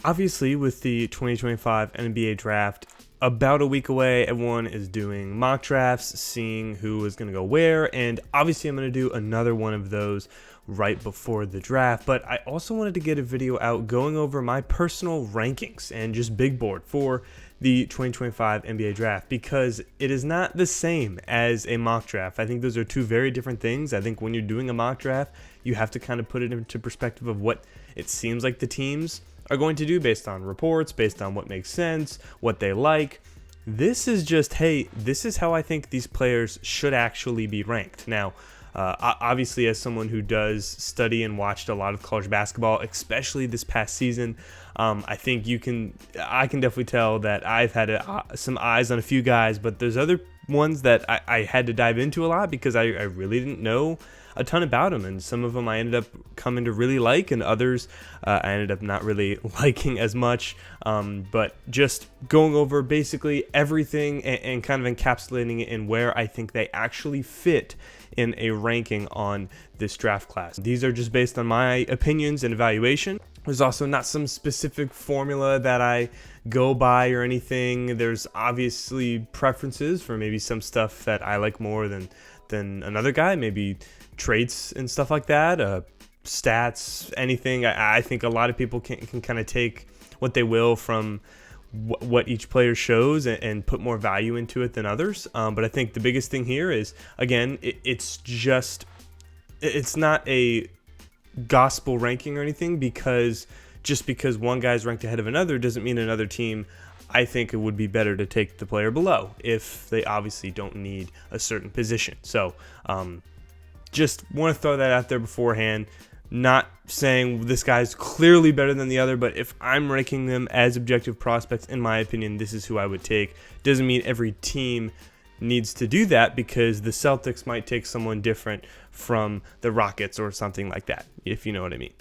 Obviously, with the 2025 NBA draft about a week away, everyone is doing mock drafts, seeing who is going to go where, and obviously I'm going to do another one of those right before the draft. But I also wanted to get a video out going over my personal rankings and just big board for the 2025 NBA draft, because it is not the same as a mock draft. I think those are two very different things. I think when you're doing a mock draft, you have to kind of put it into perspective of what it seems like the teams are going to do based on reports, based on what makes sense, what they like. This is just, hey, this is how I think these players should actually be ranked. Now, obviously, as someone who does study and watched a lot of college basketball, especially this past season, I think I can definitely tell that I've had some eyes on a few guys, but there's other ones that I had to dive into a lot because I really didn't know a ton about them, and some of them I ended up coming to really like, and others I ended up not really liking as much, but just going over basically everything and kind of encapsulating it in where I think they actually fit in a ranking on this draft class. These are just based on my opinions and evaluation. There's also not some specific formula that I go by or anything. There's obviously preferences for maybe some stuff that I like more than another guy, maybe traits and stuff like that, stats, anything. I think a lot of people can kind of take what they will from what each player shows and put more value into it than others. But I think the biggest thing here is, again, it's not a gospel ranking or anything, because just because one guy's ranked ahead of another doesn't mean another team, I think it would be better to take the player below if they obviously don't need a certain position. So just want to throw that out there beforehand. Not saying this guy's clearly better than the other, but if I'm ranking them as objective prospects, in my opinion, this is who I would take. Doesn't mean every team needs to do that, because the Celtics might take someone different from the Rockets or something like that, if you know what I mean.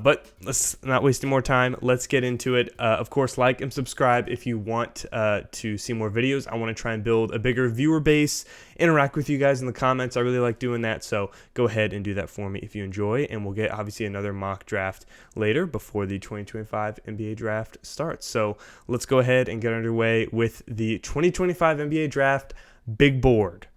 But let's not waste more time. Let's get into it. Of course, like and subscribe if you want to see more videos. I want to try and build a bigger viewer base, interact with you guys in the comments. I really like doing that, so go ahead and do that for me if you enjoy. And we'll get obviously another mock draft later before the 2025 NBA draft starts. So let's go ahead and get underway with the 2025 NBA draft big board.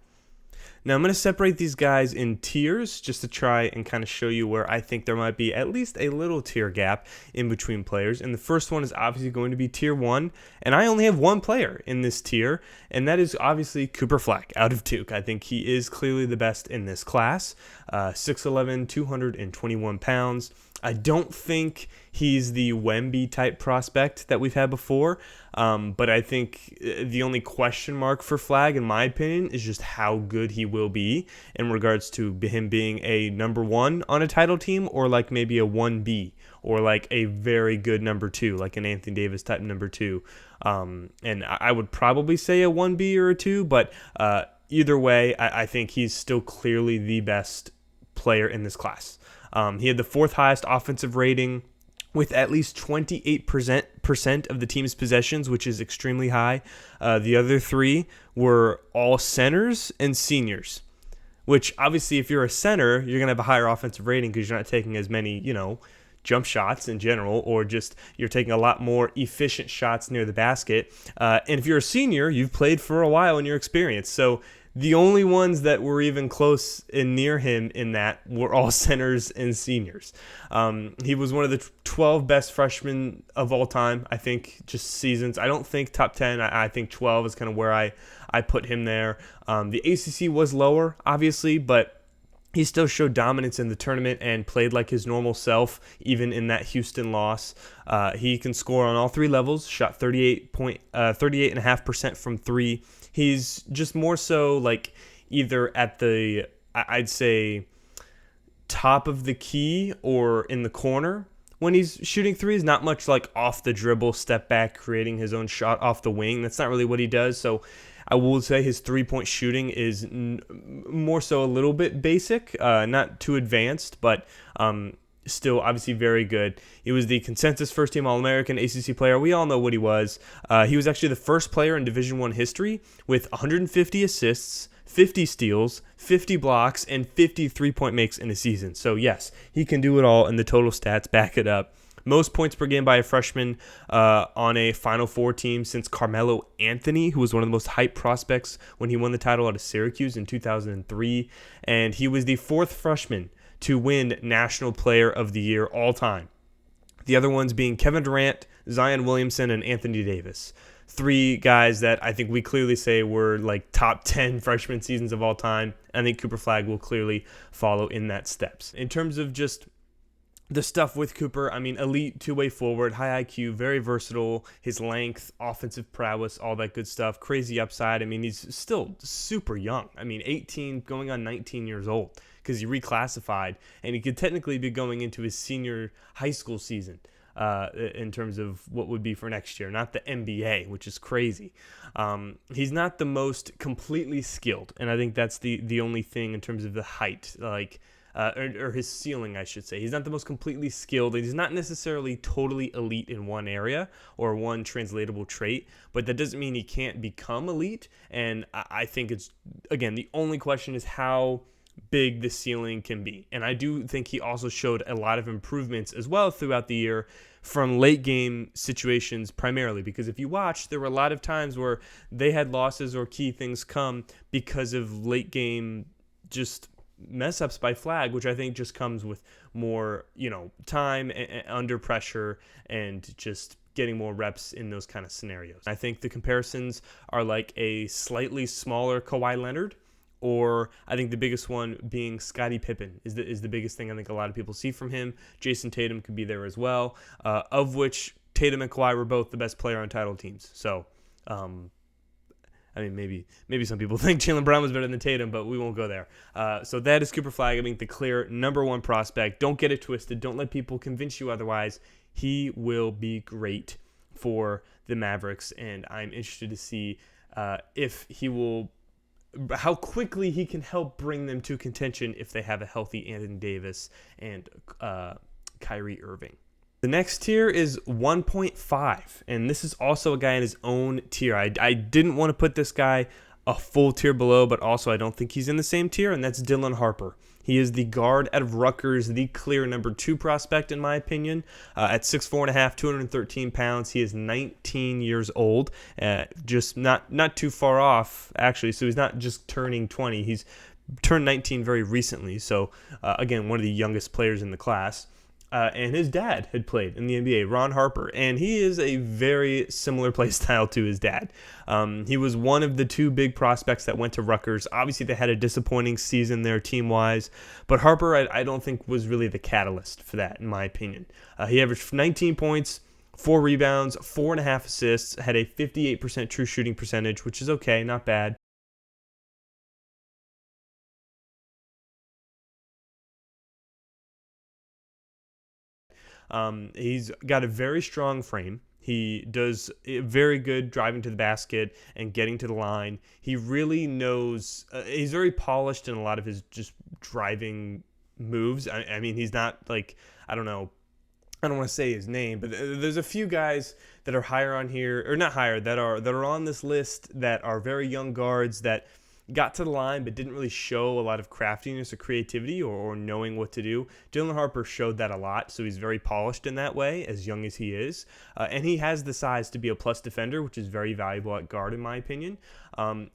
Now, I'm going to separate these guys in tiers just to try and kind of show you where I think there might be at least a little tier gap in between players. And the first one is obviously going to be tier 1. And I only have one player in this tier, and that is obviously Cooper Fleck out of Duke. I think he is clearly the best in this class. 6'11", 221 pounds. I don't think he's the Wemby type prospect that we've had before, but I think the only question mark for Flag, in my opinion, is just how good he will be in regards to him being a number 1 on a title team, or like maybe a 1B, or like a very good number 2, like an Anthony Davis type number 2. And I would probably say a 1B or a 2, but either way, I think he's still clearly the best player in this class. He had the 4th highest offensive rating with at least 28% of the team's possessions, which is extremely high. The other 3 were all centers and seniors, which obviously if you're a center, you're going to have a higher offensive rating because you're not taking as many, jump shots in general, or just you're taking a lot more efficient shots near the basket. And if you're a senior, you've played for a while in your experience. So the only ones that were even close and near him in that were all centers and seniors. He was one of the 12 best freshmen of all time, I think, just seasons. I don't think top 10. I think 12 is kind of where I put him there. The ACC was lower, obviously, but he still showed dominance in the tournament and played like his normal self, even in that Houston loss. He can score on all 3 levels, shot 38.5% from 3. He's just more so like either at the, I'd say, top of the key or in the corner when he's shooting threes. Not much like off the dribble, step back, creating his own shot off the wing. That's not really what he does. So I will say his 3-point shooting is more so a little bit basic, not too advanced, but still obviously very good. He was the consensus first-team All-American ACC player. We all know what he was. He was actually the first player in Division I history with 150 assists, 50 steals, 50 blocks, and 50 3-point makes in a season. So yes, he can do it all, and the total stats back it up. Most points per game by a freshman on a Final Four team since Carmelo Anthony, who was one of the most hyped prospects when he won the title out of Syracuse in 2003. And he was the fourth freshman to win National Player of the Year all time. The other ones being Kevin Durant, Zion Williamson, and Anthony Davis. Three guys that I think we clearly say were like top 10 freshman seasons of all time. I think Cooper Flagg will clearly follow in that steps. In terms of just the stuff with Cooper, I mean, elite two-way forward, high IQ, very versatile, his length, offensive prowess, all that good stuff, crazy upside. I mean, he's still super young. I mean, 18, going on 19 years old, because he reclassified, and he could technically be going into his senior high school season in terms of what would be for next year, not the NBA, which is crazy. He's not the most completely skilled, and I think that's the only thing in terms of the height, like, or his ceiling, I should say. He's not the most completely skilled. He's not necessarily totally elite in one area or one translatable trait, but that doesn't mean he can't become elite. And I think it's, again, the only question is how big the ceiling can be. And I do think he also showed a lot of improvements as well throughout the year from late game situations primarily, because if you watch, there were a lot of times where they had losses or key things come because of late game just mess ups by Flagg, which I think just comes with more, time under pressure and just getting more reps in those kind of scenarios. I think the comparisons are like a slightly smaller Kawhi Leonard, or I think the biggest one being Scottie Pippen is the biggest thing I think a lot of people see from him. Jason Tatum could be there as well, of which Tatum and Kawhi were both the best player on title teams. So, I mean, maybe some people think Jaylen Brown was better than Tatum, but we won't go there. So that is Cooper Flagg. I mean, the clear number one prospect. Don't get it twisted. Don't let people convince you otherwise. He will be great for the Mavericks, and I'm interested to see how quickly he can help bring them to contention if they have a healthy Anthony Davis and Kyrie Irving. The next tier is 1.5, and this is also a guy in his own tier. I didn't want to put this guy a full tier below, but also I don't think he's in the same tier, and that's Dylan Harper. He is the guard out of Rutgers, the clear number 2 prospect in my opinion. At 6'4.5", 213 pounds, he is 19 years old, just not too far off actually. So he's not just turning 20; he's turned 19 very recently. So again, one of the youngest players in the class. And his dad had played in the NBA, Ron Harper, and he is a very similar play style to his dad. He was one of the 2 big prospects that went to Rutgers. Obviously, they had a disappointing season there team-wise, but Harper, I don't think, was really the catalyst for that, in my opinion. He averaged 19 points, 4 rebounds, 4.5 assists, had a 58% true shooting percentage, which is okay, not bad. He's got a very strong frame. He does very good driving to the basket and getting to the line. He really knows, he's very polished in a lot of his just driving moves. I mean, he's not like, I don't want to say his name, but there's a few guys that are higher on here, or not higher, that are on this list that are very young guards that got to the line but didn't really show a lot of craftiness or creativity or knowing what to do. Dylan Harper showed that a lot, so he's very polished in that way, as young as he is. And he has the size to be a plus defender, which is very valuable at guard in my opinion.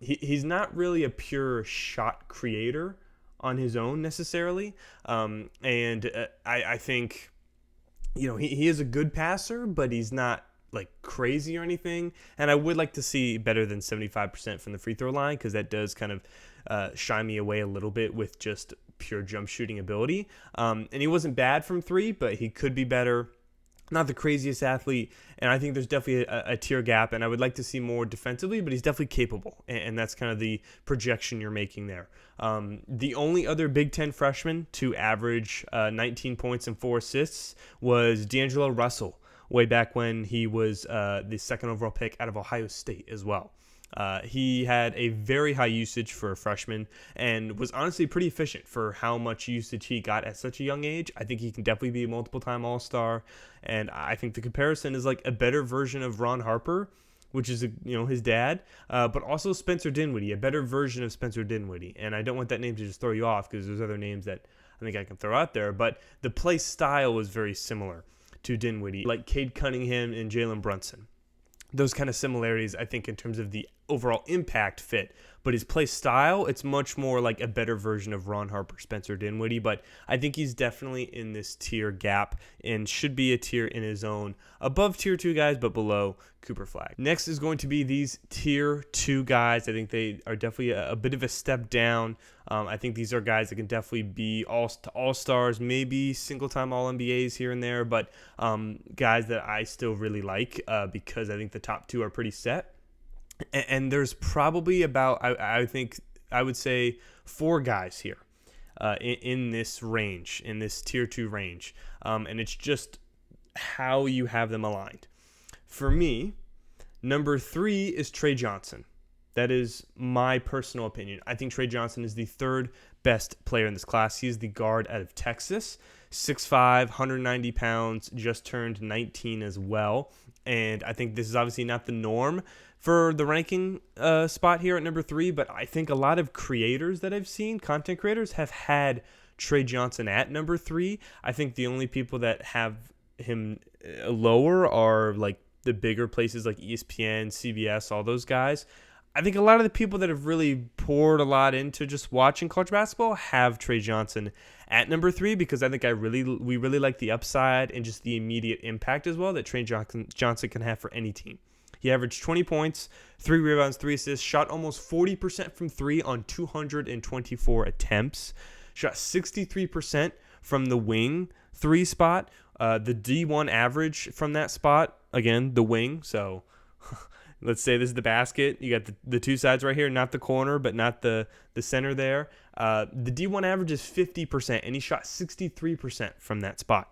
He's not really a pure shot creator on his own necessarily. I think, he is a good passer, but he's not like crazy or anything, and I would like to see better than 75% from the free throw line, because that does kind of shy me away a little bit with just pure jump shooting ability. And he wasn't bad from 3, but he could be better. Not the craziest athlete, and I think there's definitely a tier gap, and I would like to see more defensively, but he's definitely capable, and that's kind of the projection you're making there. The only other Big Ten freshman to average 19 points and 4 assists was D'Angelo Russell, way back when he was the second overall pick out of Ohio State as well. He had a very high usage for a freshman and was honestly pretty efficient for how much usage he got at such a young age. I think he can definitely be a multiple-time All-Star, and I think the comparison is like a better version of Ron Harper, which is his dad, but also Spencer Dinwiddie, a better version of Spencer Dinwiddie. And I don't want that name to just throw you off, because there's other names that I think I can throw out there, but the play style was very similar. to Dinwiddie, like Cade Cunningham and Jalen Brunson. Those kind of similarities, I think, in terms of the overall impact fit. But his play style, it's much more like a better version of Ron Harper, Spencer Dinwiddie. But I think he's definitely in this tier gap and should be a tier in his own, above tier 2 guys, but below Cooper Flagg. Next is going to be these tier 2 guys. I think they are definitely a bit of a step down. I think these are guys that can definitely be all-stars, maybe single-time All-NBAs here and there, but guys that I still really like because I think the top 2 are pretty set. And there's probably about, I think, I would say 4 guys here in this range, in this tier 2 range. And it's just how you have them aligned. For me, number 3 is Trey Johnson. That is my personal opinion. I think Trey Johnson is the 3rd best player in this class. He is the guard out of Texas, 6'5", 190 pounds, just turned 19 as well. And I think this is obviously not the norm for the ranking spot here at number 3, but I think a lot of creators that I've seen, content creators, have had Trey Johnson at number 3. I think the only people that have him lower are like the bigger places like ESPN, CBS, all those guys. I think a lot of the people that have really poured a lot into just watching college basketball have Trey Johnson at number 3 because I think we really like the upside and just the immediate impact as well that Trey Johnson can have for any team. He averaged 20 points, 3 rebounds, 3 assists, shot almost 40% from 3 on 224 attempts, shot 63% from the wing 3 spot. The D1 average from that spot, again, the wing, so let's say this is the basket. You got the 2 sides right here, not the corner, but not the center there. The D1 average is 50%, and he shot 63% from that spot.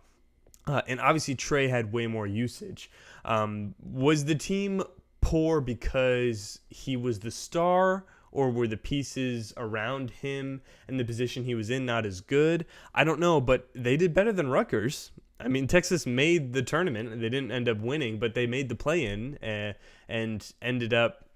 And obviously, Trey had way more usage. Was the team poor because he was the star, or were the pieces around him and the position he was in not as good? I don't know, but they did better than Rutgers. I mean, Texas made the tournament. They didn't end up winning, but they made the play-in and ended up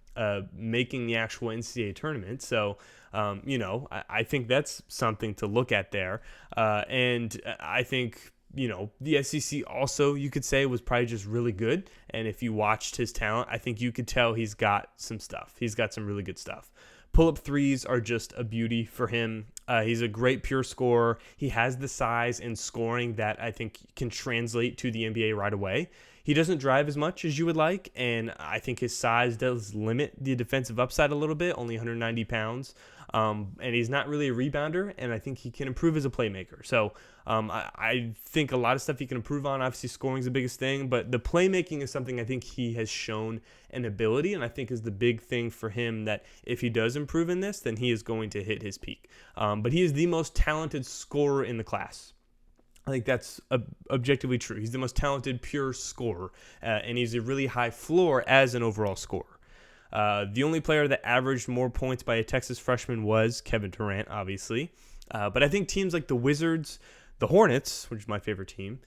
making the actual NCAA tournament. So, I think that's something to look at there. And I think, the SEC also, you could say, was probably just really good. And if you watched his talent, I think you could tell he's got some stuff. He's got some really good stuff. Pull-up threes are just a beauty for him. He's a great pure scorer. He has the size and scoring that I think can translate to the NBA right away. He doesn't drive as much as you would like, and I think his size does limit the defensive upside a little bit, only 190 pounds. And he's not really a rebounder, and I think he can improve as a playmaker. So I think a lot of stuff he can improve on. Obviously, scoring is the biggest thing, but the playmaking is something I think he has shown an ability, and I think is the big thing for him that if he does improve in this, then he is going to hit his peak. But he is the most talented scorer in the class. I think that's objectively true. He's the most talented pure scorer, and he's a really high floor as an overall scorer. The only player that averaged more points by a Texas freshman was Kevin Durant, obviously. But I think teams like the Wizards, the Hornets, which is my favorite team,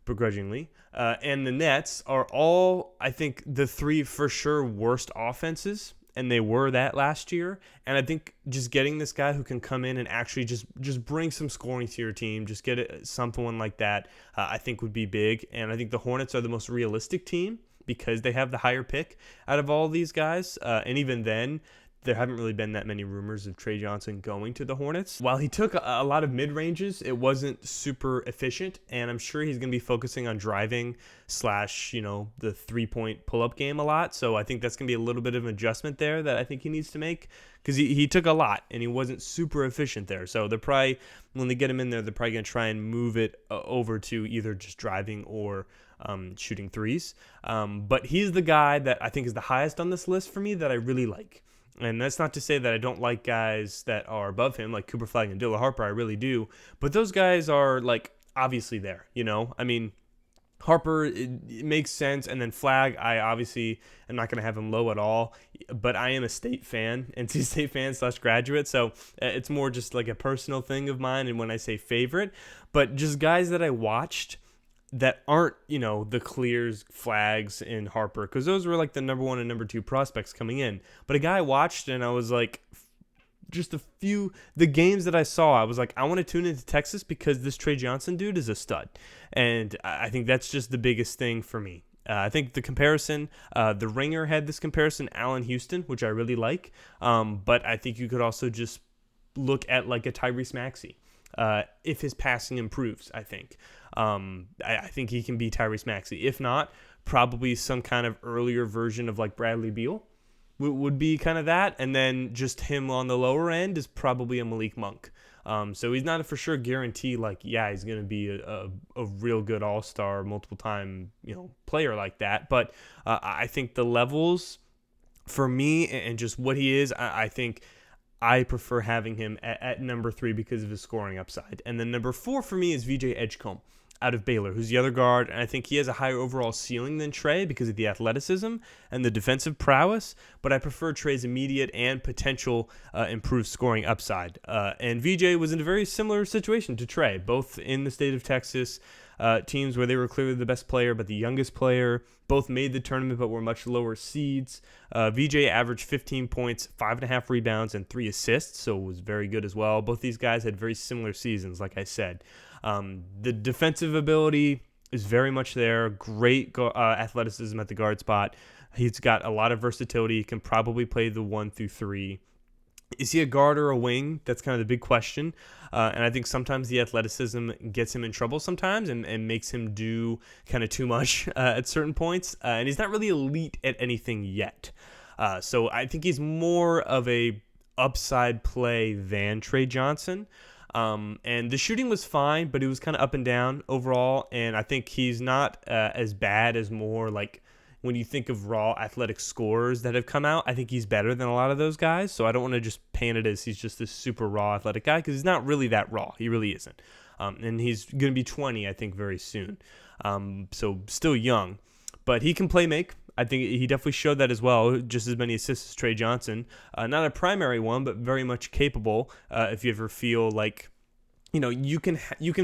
begrudgingly, and the Nets are all, I think, the 3 for sure worst offenses, and they were that last year. And I think just getting this guy who can come in and actually just bring some scoring to your team, just get someone like that, I think would be big. And I think the Hornets are the most realistic team because they have the higher pick out of all these guys. And even then, there haven't really been that many rumors of Trey Johnson going to the Hornets. While he took a lot of mid-ranges, it wasn't super efficient, and I'm sure he's going to be focusing on driving / the three-point pull-up game a lot. So I think that's going to be a little bit of an adjustment there that I think he needs to make because he took a lot, and he wasn't super efficient there. So they're probably, when they get him in there, they're probably going to try and move it over to either just driving or shooting threes. But he's the guy that I think is the highest on this list for me that I really like. And that's not to say that I don't like guys that are above him, like Cooper Flagg and Dylan Harper. I really do. But those guys are, like, obviously there, I mean, Harper, it makes sense. And then Flagg, I obviously am not going to have him low at all. But I am a State fan, NC State fan / graduate. So it's more just like a personal thing of mine. And when I say favorite, but just guys that I watched that aren't, the Clears, Flaggs, and Harper, because those were like the number 1 and number 2 prospects coming in. But a guy I watched and I was like just the games that I saw, I was like, I want to tune into Texas because this Trey Johnson dude is a stud. And I think that's just the biggest thing for me. I think the comparison, the Ringer had this comparison, Allen Houston, which I really like. But I think you could also just look at like a Tyrese Maxey. If his passing improves, I think. I think he can be Tyrese Maxey. If not, probably some kind of earlier version of like Bradley Beal would be kind of that. And then just him on the lower end is probably a Malik Monk. So he's not a for sure guarantee like, yeah, he's going to be a real good all-star multiple time, player like that. But I think the levels for me and just what he is, I think I prefer having him at number 3 because of his scoring upside. And then number 4 for me is VJ Edgecombe out of Baylor, who's the other guard. And I think he has a higher overall ceiling than Trey because of the athleticism and the defensive prowess. But I prefer Trey's immediate and potential improved scoring upside. And VJ was in a very similar situation to Trey, both in the state of Texas, teams where they were clearly the best player, but the youngest player. Both made the tournament, but were much lower seeds. VJ averaged 15 points, 5.5 rebounds, and 3 assists, so it was very good as well. Both these guys had very similar seasons, like I said. The defensive ability is very much there. Great athleticism at the guard spot. He's got a lot of versatility. He can probably play the 1 through 3. Is he a guard or a wing? That's kind of the big question. And I think sometimes the athleticism gets him in trouble sometimes and makes him do kind of too much at certain points. And he's not really elite at anything yet. So I think he's more of a upside play than Trey Johnson. And the shooting was fine, but it was kind of up and down overall. And I think he's not as bad as more like when you think of raw athletic scorers that have come out. I think he's better than a lot of those guys. So I don't want to just paint it as he's just this super raw athletic guy because he's not really that raw. He really isn't. And he's going to be 20, I think, very soon. So still young. But he can play make. I think he definitely showed that as well. Just as many assists as Trey Johnson. Not a primary one, but very much capable. If you ever feel like, you can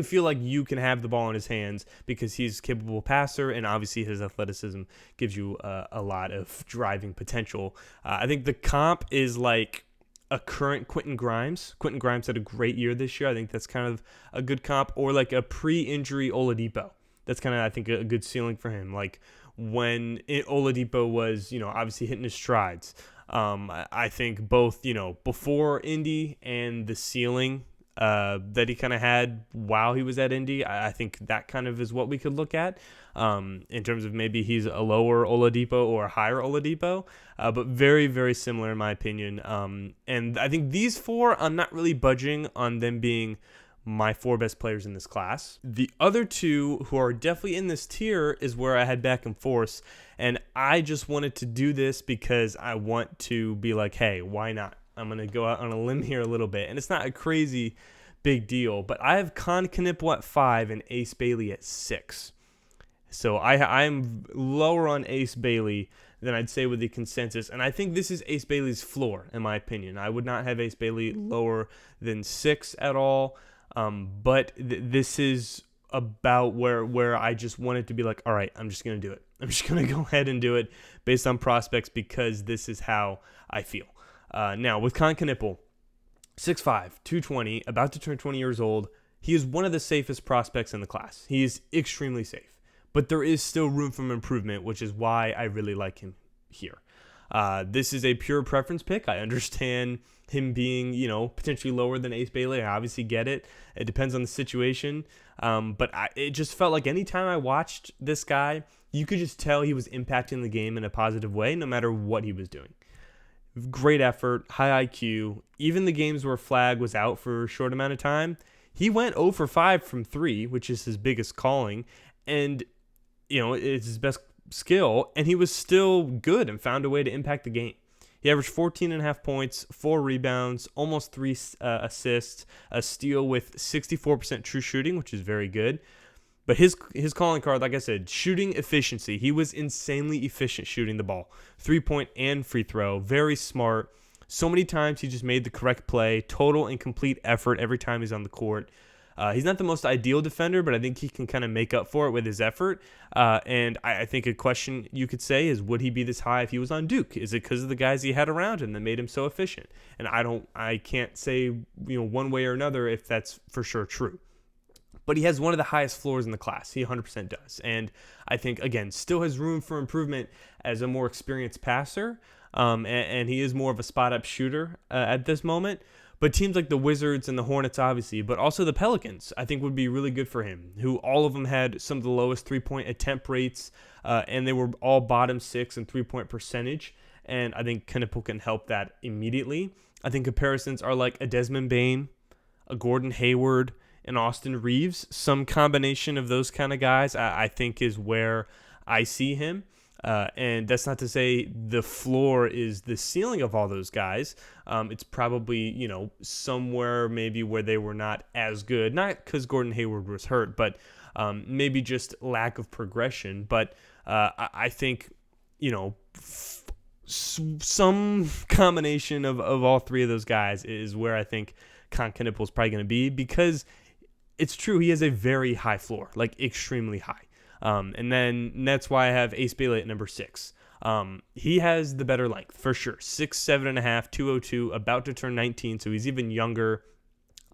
feel like you can have the ball in his hands because he's a capable passer, and obviously his athleticism gives you a lot of driving potential. I think the comp is like a current Quentin Grimes. Quentin Grimes had a great year this year. I think that's kind of a good comp, or like a pre-injury Oladipo. That's kind of, I think, a good ceiling for him. Like when Oladipo was, obviously hitting his strides. I think both, before Indy and the ceiling that he kind of had while he was at Indy, I think that kind of is what we could look at in terms of maybe he's a lower Oladipo or a higher Oladipo, but very, very similar in my opinion. And I think these 4, I'm not really budging on them being my 4 best players in this class. The other 2 who are definitely in this tier is where I had back and forth, and I just wanted to do this because I want to be like, hey, why not? I'm going to go out on a limb here a little bit, and it's not a crazy big deal, but I have Kon Knueppel at 5 and Ace Bailey at 6. So I'm lower on Ace Bailey than I'd say with the consensus, and I think this is Ace Bailey's floor, in my opinion. I would not have Ace Bailey lower than 6 at all, but this is about where I just wanted to be like, all right, I'm just going to do it. I'm just going to go ahead and do it based on prospects because this is how I feel. Now, with Kon Knueppel, 6'5", 220, about to turn 20 years old, he is one of the safest prospects in the class. He is extremely safe, but there is still room for improvement, which is why I really like him here. This is a pure preference pick. I understand him being, potentially lower than Ace Bailey. I obviously get it. It depends on the situation. But it just felt like anytime I watched this guy, you could just tell he was impacting the game in a positive way, no matter what he was doing. Great effort, high IQ. Even the games where Flag was out for a short amount of time, he went 0 for 5 from 3, which is his biggest calling. And, it's his best skill. And he was still good and found a way to impact the game. He averaged 14.5 points, 4 rebounds, almost 3 assists, a steal with 64% true shooting, which is very good. But his calling card, like I said, shooting efficiency. He was insanely efficient shooting the ball. 3-point and free throw. Very smart. So many times he just made the correct play. Total and complete effort every time he's on the court. He's not the most ideal defender, but I think he can kind of make up for it with his effort. And I think a question you could say is, would he be this high if he was on Duke? Is it because of the guys he had around him that made him so efficient? And I can't say one way or another if that's for sure true. But he has one of the highest floors in the class. He 100% does. And I think, again, still has room for improvement as a more experienced passer. And he is more of a spot-up shooter at this moment. But teams like the Wizards and the Hornets, obviously, but also the Pelicans, I think would be really good for him, who all of them had some of the lowest three-point attempt rates, and they were all bottom 6 in three-point percentage. And I think Knipple can help that immediately. I think comparisons are like a Desmond Bane, a Gordon Hayward, and Austin Reeves. Some combination of those kind of guys, I think, is where I see him. And that's not to say the floor is the ceiling of all those guys. It's probably, somewhere maybe where they were not as good. Not because Gordon Hayward was hurt, but maybe just lack of progression. But I think, some combination of all three of those guys is where I think Kon Knuppel is probably going to be, because it's true, he has a very high floor, like extremely high. And then that's why I have Ace Bailey at number 6. He has the better length, for sure. 6'7.5", 202, about to turn 19, so he's even younger.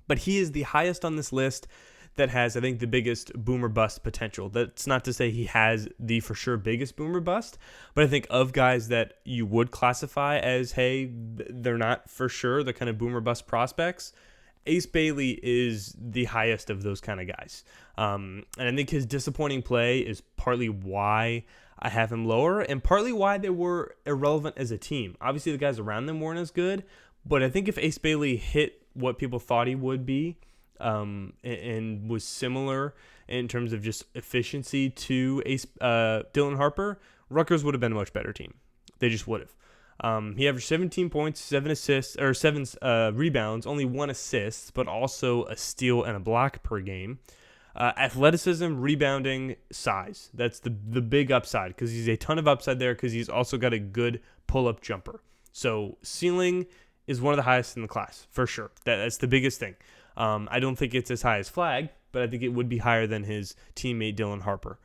But he is the highest on this list that has, I think, the biggest boomer bust potential. That's not to say he has the for sure biggest boomer bust, but I think of guys that you would classify as, hey, they're not for sure, they're kind of boomer bust prospects, Ace Bailey is the highest of those kind of guys. And I think his disappointing play is partly why I have him lower, and partly why they were irrelevant as a team. Obviously, the guys around them weren't as good, but I think if Ace Bailey hit what people thought he would be, and was similar in terms of just efficiency to Dylan Harper, Rutgers would have been a much better team. They just would have. He averaged 17 points, 7 rebounds, only 1 assist, but also a steal and a block per game. Athleticism, rebounding, size. That's the big upside, because he's a ton of upside there, because he's also got a good pull-up jumper. So ceiling is one of the highest in the class, for sure. That's the biggest thing. I don't think it's as high as Flagg, but I think it would be higher than his teammate Dylan Harper.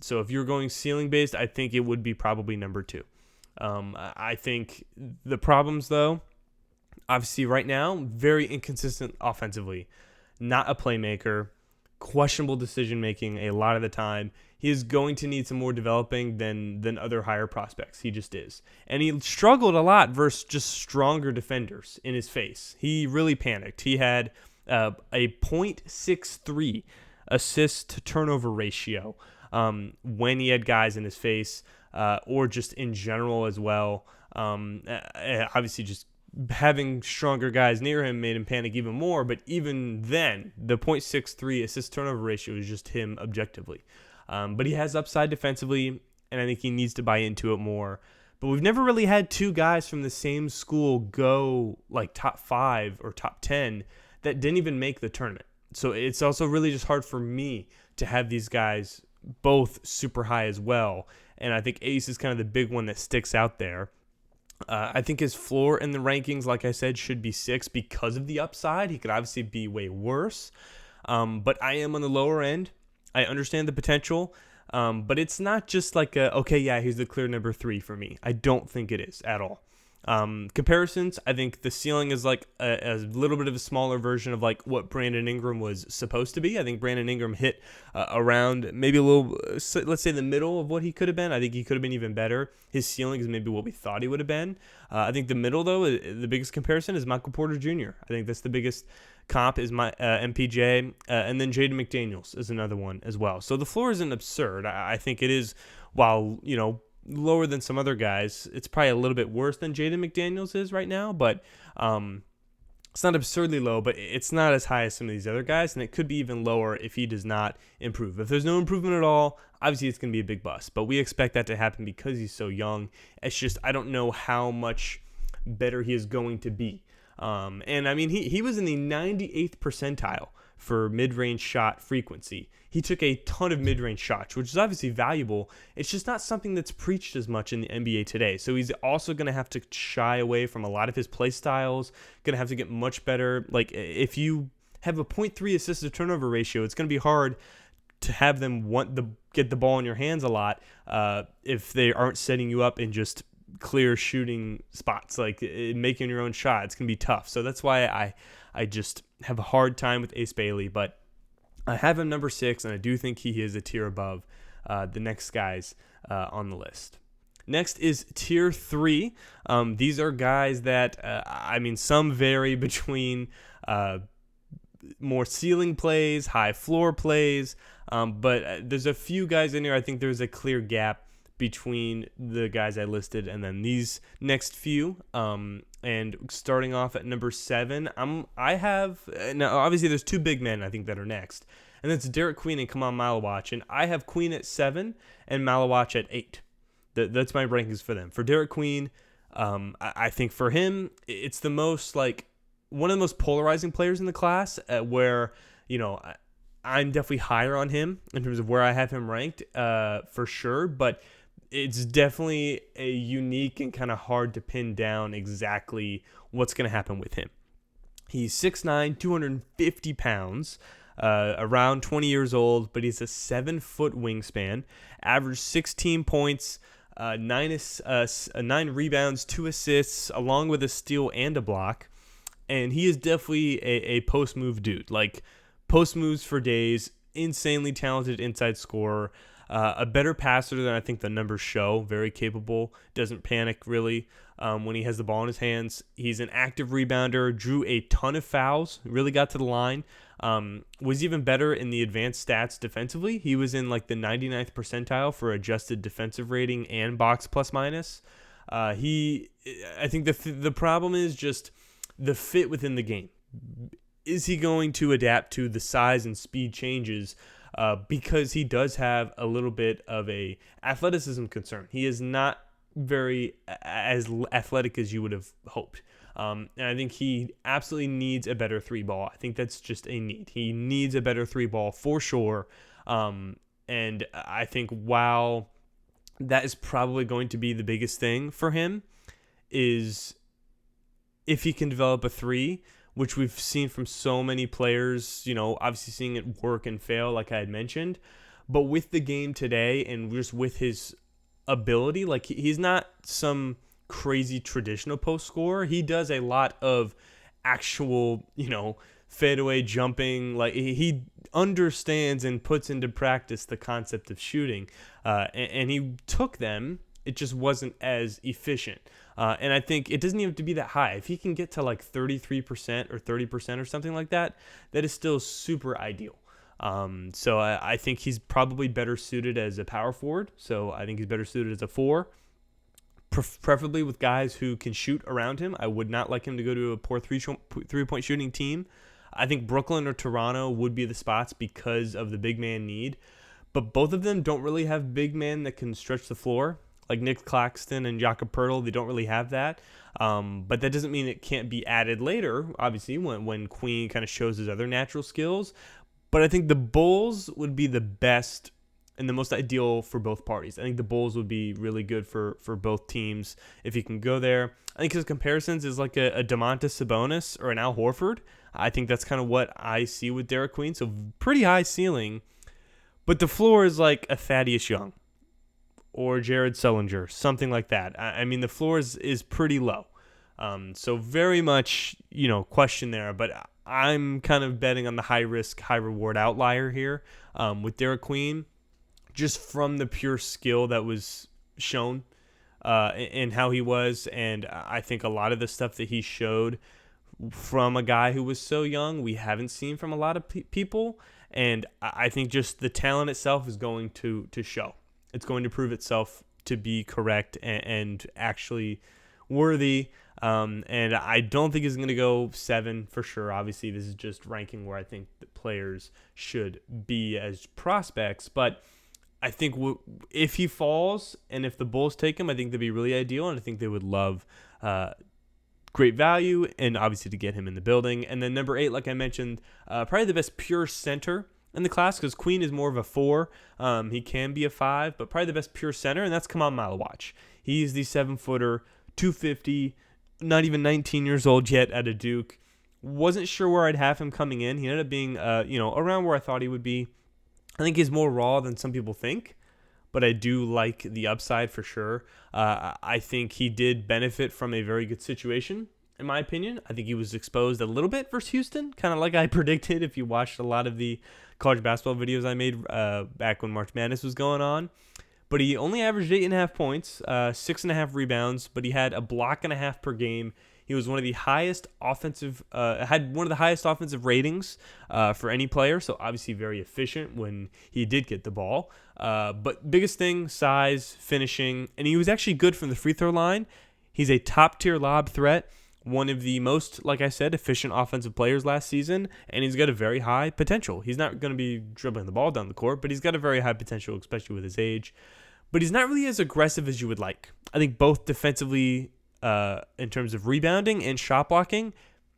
So if you're going ceiling-based, I think it would be probably number 2. I think the problems, though, obviously right now, very inconsistent offensively. Not a playmaker, questionable decision-making a lot of the time. He is going to need some more developing than other higher prospects. He just is. And he struggled a lot versus just stronger defenders in his face. He really panicked. He had a .63 assist to turnover ratio when he had guys in his face, or just in general as well. Obviously, just having stronger guys near him made him panic even more. But even then, the .63 assist turnover ratio is just him objectively. But he has upside defensively, and I think he needs to buy into it more. But we've never really had two guys from the same school go like top 5 or top 10 that didn't even make the tournament. So it's also really just hard for me to have these guys both super high as well. And I think Ace is kind of the big one that sticks out there. I think his floor in the rankings, like I said, should be 6 because of the upside. He could obviously be way worse. But I am on the lower end. I understand the potential. But it's not just like he's the clear number 3 for me. I don't think it is at all. Comparisons, I think the ceiling is like a little bit of a smaller version of like what Brandon Ingram was supposed to be. I think Brandon Ingram hit around maybe a little, let's say the middle of what he could have been. I think he could have been even better. His ceiling is maybe what we thought he would have been. I think the middle, though, the biggest comparison is Michael Porter Jr. I think that's the biggest comp is my MPJ, and then Jaden McDaniels is another one as well. So the floor isn't absurd. I think it is, while, lower than some other guys. It's probably a little bit worse than Jaden McDaniels is right now, but it's not absurdly low, but it's not as high as some of these other guys, and it could be even lower if he does not improve. If there's no improvement at all, obviously it's going to be a big bust, but we expect that to happen because he's so young. It's just I don't know how much better he is going to be. And I mean, he was in the 98th percentile for mid-range shot frequency. He took a ton of mid-range shots, which is obviously valuable. It's just not something that's preached as much in the NBA today. So he's also going to have to shy away from a lot of his play styles, going to have to get much better. Like, if you have a .3 assist to turnover ratio. It's going to be hard to have them get the ball in your hands a lot if they aren't setting you up in just clear shooting spots, like making your own shot. It's going to be tough. So that's why I just have a hard time with Ace Bailey, but I have him number 6, and I do think he is a tier above the next guys on the list. Next is tier 3. These are guys that, some vary between more ceiling plays, high floor plays, but there's a few guys in here. I think there's a clear gap between the guys I listed and then these next few. And starting off at number 7, I have now obviously there's 2 big men I think that are next, and that's Derek Queen and Kamal Malawach, and I have Queen at 7 and Malawach at 8. That's my rankings for them. For Derek Queen, I think for him it's the most one of the most polarizing players in the class, where I'm definitely higher on him in terms of where I have him ranked for sure, but it's definitely a unique and kind of hard to pin down exactly what's going to happen with him. He's 6'9", 250 pounds, around 20 years old, but he's a 7-foot wingspan, averaged 16 points, 9 rebounds, 2 assists, along with a steal and a block. And he is definitely a post-move dude, like post moves for days, insanely talented inside scorer, a better passer than I think the numbers show, very capable, doesn't panic really when he has the ball in his hands. He's an active rebounder, drew a ton of fouls, really got to the line, was even better in the advanced stats defensively. He was in the 99th percentile for adjusted defensive rating and box plus minus. I think the problem is just the fit within the game. Is he going to adapt to the size and speed changes? Because he does have a little bit of a athleticism concern. He is not very as athletic as you would have hoped. And I think he absolutely needs a better 3-ball. I think that's just a need. He needs a better 3-ball for sure. And I think while that is probably going to be the biggest thing for him, is if he can develop a 3, which we've seen from so many players, obviously seeing it work and fail, like I had mentioned. But with the game today and just with his ability, he's not some crazy traditional post scorer. He does a lot of actual, fadeaway jumping. He understands and puts into practice the concept of shooting. And he took them. It just wasn't as efficient. And I think it doesn't even have to be that high. If he can get to 33% or 30% or something like that, that is still super ideal. So I think he's probably better suited as a power forward. So I think he's better suited as a 4, preferably with guys who can shoot around him. I would not like him to go to a poor three-point shooting team. I think Brooklyn or Toronto would be the spots because of the big man need. But both of them don't really have big men that can stretch the floor. Like Nick Claxton and Jakob Poeltl, they don't really have that. But that doesn't mean it can't be added later, obviously, when Queen kind of shows his other natural skills. But I think the Bulls would be the best and the most ideal for both parties. I think the Bulls would be really good for both teams if he can go there. I think his comparisons is like a Domantas Sabonis or an Al Horford. I think that's kind of what I see with Derek Queen. So pretty high ceiling. But the floor is like a Thaddeus Young or Jared Sullinger, something like that. I mean, the floor is pretty low. So very much, question there. But I'm kind of betting on the high-risk, high-reward outlier here with Derek Queen, just from the pure skill that was shown in how he was. And I think a lot of the stuff that he showed from a guy who was so young, we haven't seen from a lot of people. And I think just the talent itself is going to show. It's going to prove itself to be correct and actually worthy. And I don't think he's going to go 7 for sure. Obviously, this is just ranking where I think the players should be as prospects. But I think if he falls and if the Bulls take him, I think that'd be really ideal. And I think they would love great value and obviously to get him in the building. And then number 8, like I mentioned, probably the best pure center in the class, because Queen is more of a 4. He can be a 5, but probably the best pure center, and that's Kamal Malawach. He's the 7-footer, 250, not even 19 years old yet at a Duke. Wasn't sure where I'd have him coming in. He ended up being, around where I thought he would be. I think he's more raw than some people think, but I do like the upside for sure. I think he did benefit from a very good situation, in my opinion. I think he was exposed a little bit versus Houston, kind of like I predicted if you watched a lot of the college basketball videos I made back when March Madness was going on. But he only averaged 8.5 points, 6.5 rebounds, but he had a block and a half per game. He was one of the highest had one of the highest offensive ratings for any player, so obviously very efficient when he did get the ball. But biggest thing, size, finishing, and he was actually good from the free throw line. He's a top-tier lob threat, one of the most, like I said, efficient offensive players last season, and he's got a very high potential. He's not going to be dribbling the ball down the court, but he's got a very high potential, especially with his age. But he's not really as aggressive as you would like. I think both defensively, in terms of rebounding and shot blocking,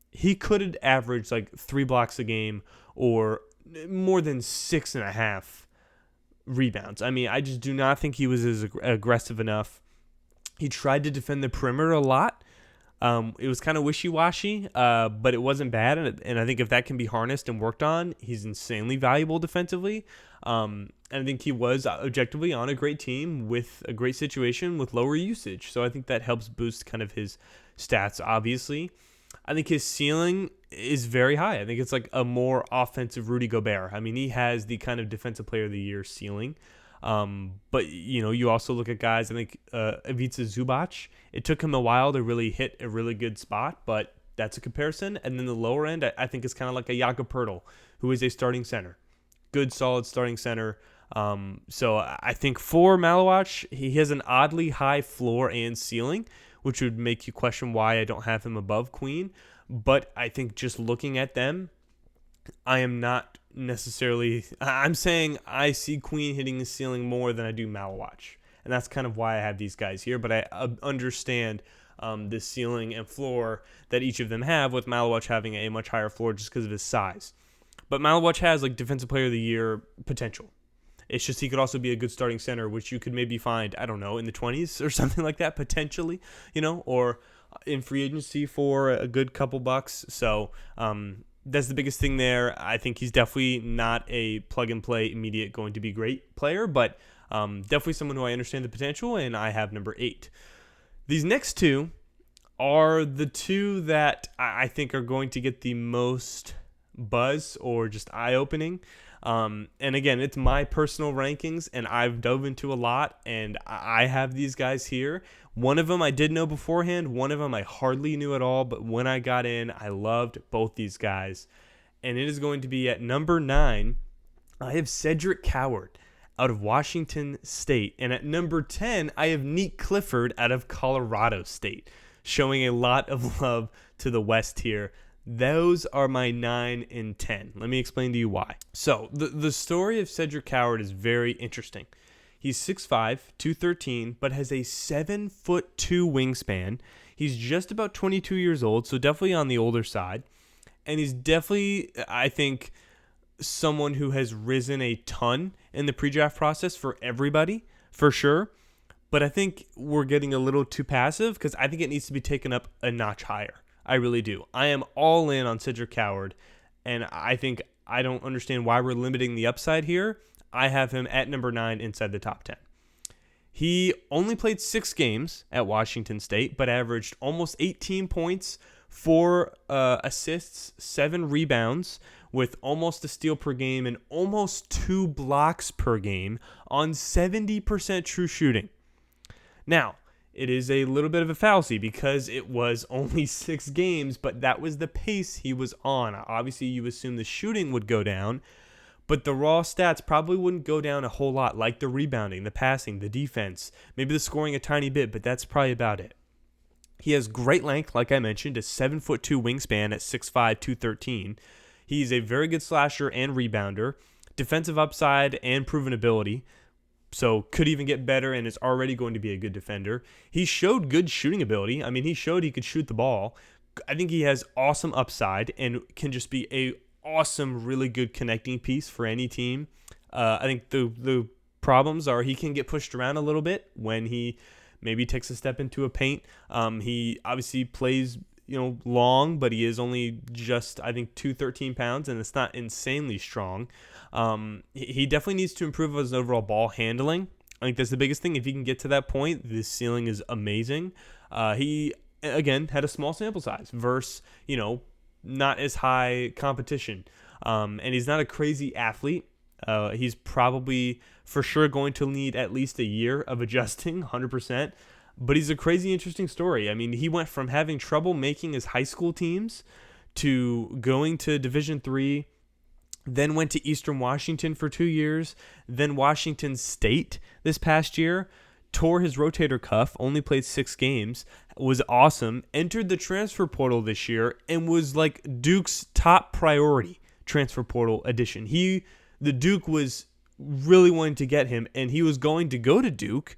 he could average like 3 blocks a game or more than 6.5 rebounds. I mean, I just do not think he was as aggressive enough. He tried to defend the perimeter a lot. It was kind of wishy-washy, but it wasn't bad. And I think if that can be harnessed and worked on, he's insanely valuable defensively. And I think he was objectively on a great team with a great situation with lower usage. So I think that helps boost kind of his stats, obviously. I think his ceiling is very high. I think it's like a more offensive Rudy Gobert. I mean, he has the kind of defensive player of the year ceiling. But you also look at guys, I think Ivica Zubac, it took him a while to really hit a really good spot, but that's a comparison. And then the lower end, I think is kind of like a Jakob Poeltl, who is a starting center. Good, solid starting center. So I think for Malawach, he has an oddly high floor and ceiling, which would make you question why I don't have him above Queen. But I think just looking at them, I am not necessarily, I'm saying I see Queen hitting the ceiling more than I do Malawach. And that's kind of why I have these guys here. But I understand the ceiling and floor that each of them have, with Malawach having a much higher floor just because of his size. But Malawach has like defensive player of the year potential. It's just he could also be a good starting center, which you could maybe find, I don't know, in the 20s or something like that, potentially, or in free agency for a good couple bucks. So that's the biggest thing there. I think he's definitely not a plug-and-play, immediate, going to be great player, but definitely someone who I understand the potential, and I have number 8. These next two are the two that I think are going to get the most buzz or just eye-opening. And again, it's my personal rankings, and I've dove into a lot, and I have these guys here. One of them I did know beforehand. One of them I hardly knew at all, but when I got in, I loved both these guys. And it is going to be at number 9, I have Cedric Coward out of Washington State. And at number 10, I have Nick Clifford out of Colorado State, showing a lot of love to the West here. Those are my 9 and 10. Let me explain to you why. So the story of Cedric Coward is very interesting. He's 6'5", 213, but has a 7'2" wingspan. He's just about 22 years old, so definitely on the older side. And he's definitely, I think, someone who has risen a ton in the pre-draft process for everybody, for sure. But I think we're getting a little too passive, because I think it needs to be taken up a notch higher. I really do. I am all in on Cedric Coward, and I think I don't understand why we're limiting the upside here. I have him at number 9 inside the top 10. He only played 6 games at Washington State, but averaged almost 18 points, 4 assists, 7 rebounds, with almost a steal per game and almost 2 blocks per game on 70% true shooting. Now, it is a little bit of a fallacy because it was only 6 games, but that was the pace he was on. Obviously, you assume the shooting would go down, but the raw stats probably wouldn't go down a whole lot, like the rebounding, the passing, the defense, maybe the scoring a tiny bit, but that's probably about it. He has great length, like I mentioned, a 7'2" wingspan at 6'5", 213. He's a very good slasher and rebounder, defensive upside and proven ability. So could even get better and is already going to be a good defender. He showed good shooting ability. I mean, he showed he could shoot the ball. I think he has awesome upside and can just be a awesome, really good connecting piece for any team. I think the problems are he can get pushed around a little bit when he maybe takes a step into a paint. He obviously plays long, but he is only just, I think, 213 pounds, and it's not insanely strong. He definitely needs to improve his overall ball handling. I think that's the biggest thing. If he can get to that point, the ceiling is amazing. He, again, had a small sample size versus, not as high competition. And he's not a crazy athlete. He's probably for sure going to need at least a year of adjusting, 100%. But he's a crazy interesting story. I mean, he went from having trouble making his high school teams to going to Division III, then went to Eastern Washington for 2 years, then Washington State this past year, tore his rotator cuff, only played 6 games, was awesome, entered the transfer portal this year, and was like Duke's top priority transfer portal addition. The Duke was really wanting to get him, and he was going to go to Duke,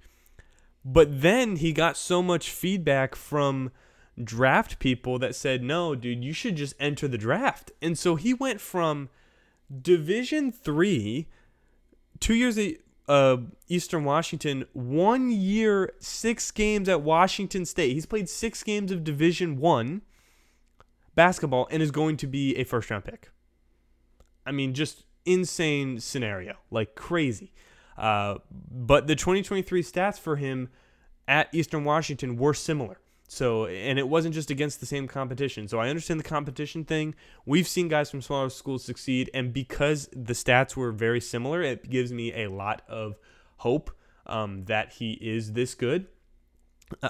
but then he got so much feedback from draft people that said, no, dude, you should just enter the draft. And so he went from Division III, 2 years at Eastern Washington, 1 year, 6 games at Washington State. He's played 6 games of Division I basketball and is going to be a first-round pick. I mean, just insane scenario, like crazy. But the 2023 stats for him at Eastern Washington were similar. So, and it wasn't just against the same competition. So I understand the competition thing. We've seen guys from smaller schools succeed, and because the stats were very similar, it gives me a lot of hope that he is this good.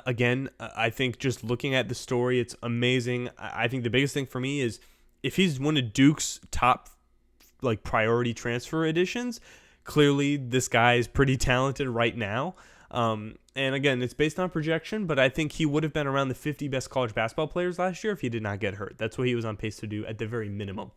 Again, I think just looking at the story, it's amazing. I think the biggest thing for me is if he's one of Duke's top priority transfer additions, clearly this guy is pretty talented right now. And again, it's based on projection, but I think he would have been around the 50 best college basketball players last year if he did not get hurt. That's what he was on pace to do at the very minimum.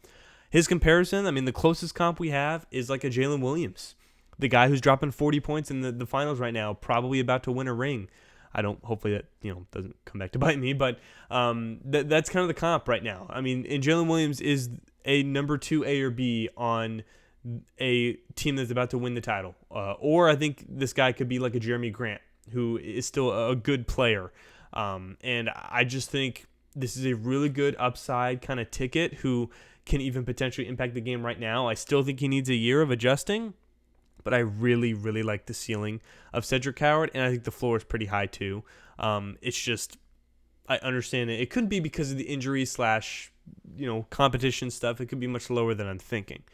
His comparison, I mean, the closest comp we have is like a Jalen Williams, the guy who's dropping 40 points in the finals right now, probably about to win a ring. Hopefully that, doesn't come back to bite me, but that's kind of the comp right now. I mean, and Jalen Williams is a number 2 A or B on a team that's about to win the title. Or I think this guy could be like a Jeremy Grant, who is still a good player. And I just think this is a really good upside kind of ticket who can even potentially impact the game right now. I still think he needs a year of adjusting, but I really, really like the ceiling of Cedric Howard, and I think the floor is pretty high too. It's just, I understand it. It could be because of the injury / competition stuff. It could be much lower than I'm thinking.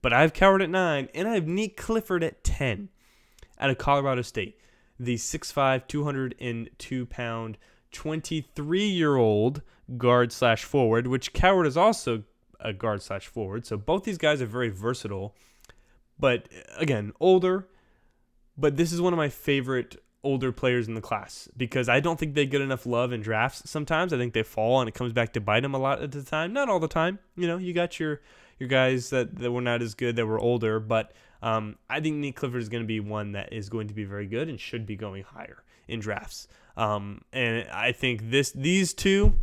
But I have Coward at 9, and I have Nick Clifford at 10 out of Colorado State. The 6'5", 202-pound, 23-year-old guard/forward, which Coward is also a guard/forward. So both these guys are very versatile. But again, older. But this is one of my favorite older players in the class because I don't think they get enough love in drafts sometimes. I think they fall, and it comes back to bite them a lot at the time. Not all the time. You got your guys that were not as good, that were older. But I think Nick Clifford is going to be one that is going to be very good and should be going higher in drafts. And I think these two,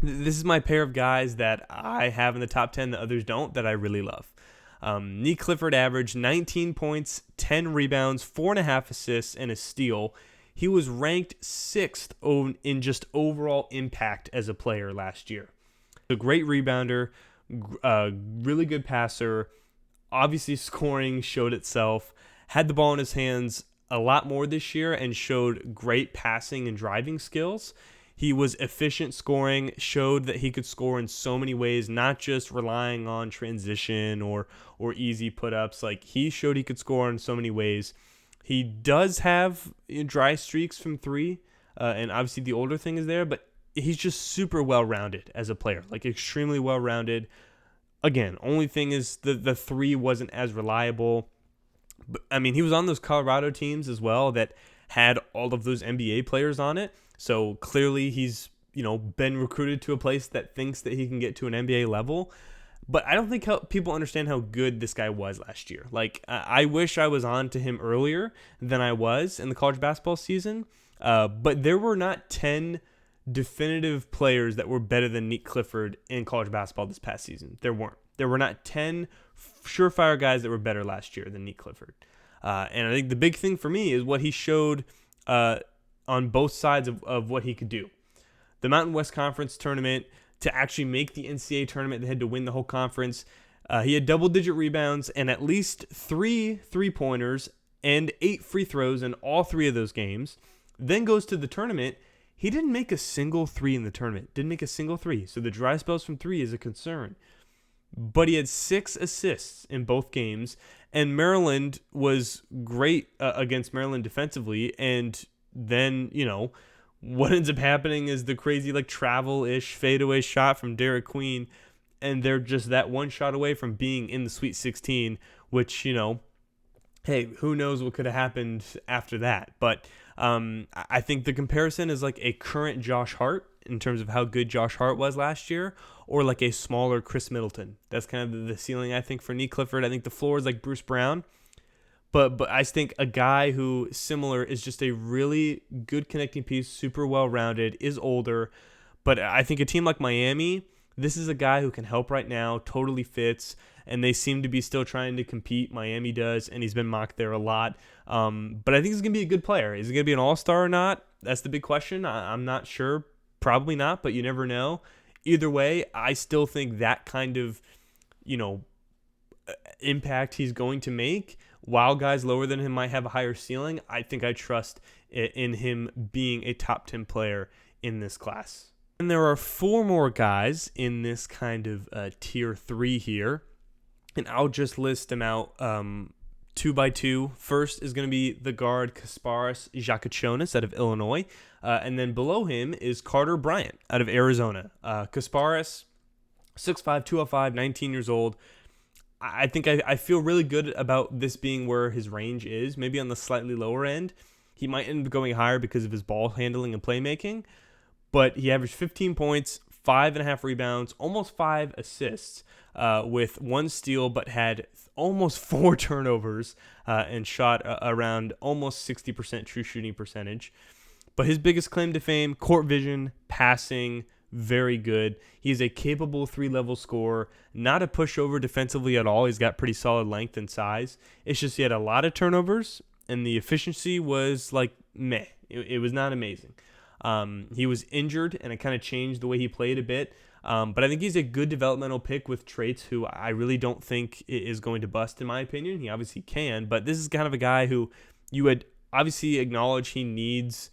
this is my pair of guys that I have in the top 10 that others don't, that I really love. Nick Clifford averaged 19 points, 10 rebounds, 4.5 assists, and a steal. He was ranked 6th in just overall impact as a player last year. A great rebounder, really good passer, obviously scoring showed itself, had the ball in his hands a lot more this year and showed great passing and driving skills. He was efficient scoring, showed that he could score in so many ways, not just relying on transition or easy put-ups. He showed he could score in so many ways. He does have dry streaks from 3, and obviously the older thing is there, but he's just super well-rounded as a player, extremely well-rounded. Again, only thing is the 3 wasn't as reliable. But, I mean, he was on those Colorado teams as well that had all of those NBA players on it. So clearly he's, been recruited to a place that thinks that he can get to an NBA level. But I don't think people understand how good this guy was last year. I wish I was on to him earlier than I was in the college basketball season. But there were not 10 definitive players that were better than Nick Clifford in college basketball this past season. There weren't. There were not 10 surefire guys that were better last year than Nick Clifford. And I think the big thing for me is what he showed on both sides of what he could do. the Mountain West Conference tournament to actually make the NCAA tournament. They had to win the whole conference. He had double-digit rebounds and at least 3 3-pointers and 8 free throws in all 3 of those games. Then goes to the tournament. He didn't make a single 3 in the tournament. Didn't make a single 3. So the dry spells from 3 is a concern. But he had 6 assists in both games. And Maryland was great against Maryland defensively. And then, what ends up happening is the crazy travel-ish fadeaway shot from Derek Queen. And they're just that one shot away from being in the Sweet 16, which, hey, who knows what could have happened after that. But I think the comparison is like a current Josh Hart in terms of how good Josh Hart was last year, or like a smaller Chris Middleton. That's kind of the ceiling, I think, for Nick Clifford. I think the floor is like Bruce Brown. But I think a guy who similar is just a really good connecting piece, super well-rounded, is older. But I think a team like Miami, this is a guy who can help right now, totally fits, and they seem to be still trying to compete. Miami does, and he's been mocked there a lot. But I think he's going to be a good player. Is he going to be an all-star or not? That's the big question. I'm not sure. Probably not, but you never know. Either way, I still think that kind of, impact he's going to make, while guys lower than him might have a higher ceiling, I think I trust in him being a top 10 player in this class. And there are 4 more guys in this kind of tier 3 here, and I'll just list them out 2 by 2. First is going to be the guard Kasparas Jakachonis out of Illinois, and then below him is Carter Bryant out of Arizona. Kasparas, 6'5", 205, 19 years old. I think I feel really good about this being where his range is, maybe on the slightly lower end. He might end up going higher because of his ball handling and playmaking, but he averaged 15 points, 5.5 rebounds, almost 5 assists, with 1 steal, but had almost 4 turnovers and shot around almost 60% true shooting percentage. But his biggest claim to fame, court vision, passing, very good. He's a capable 3-level scorer, not a pushover defensively at all. He's got pretty solid length and size. It's just he had a lot of turnovers, and the efficiency was like meh. It was not amazing. He was injured, and it kind of changed the way he played a bit. But I think he's a good developmental pick with traits who I really don't think is going to bust, in my opinion. He obviously can, but this is kind of a guy who you would obviously acknowledge he needs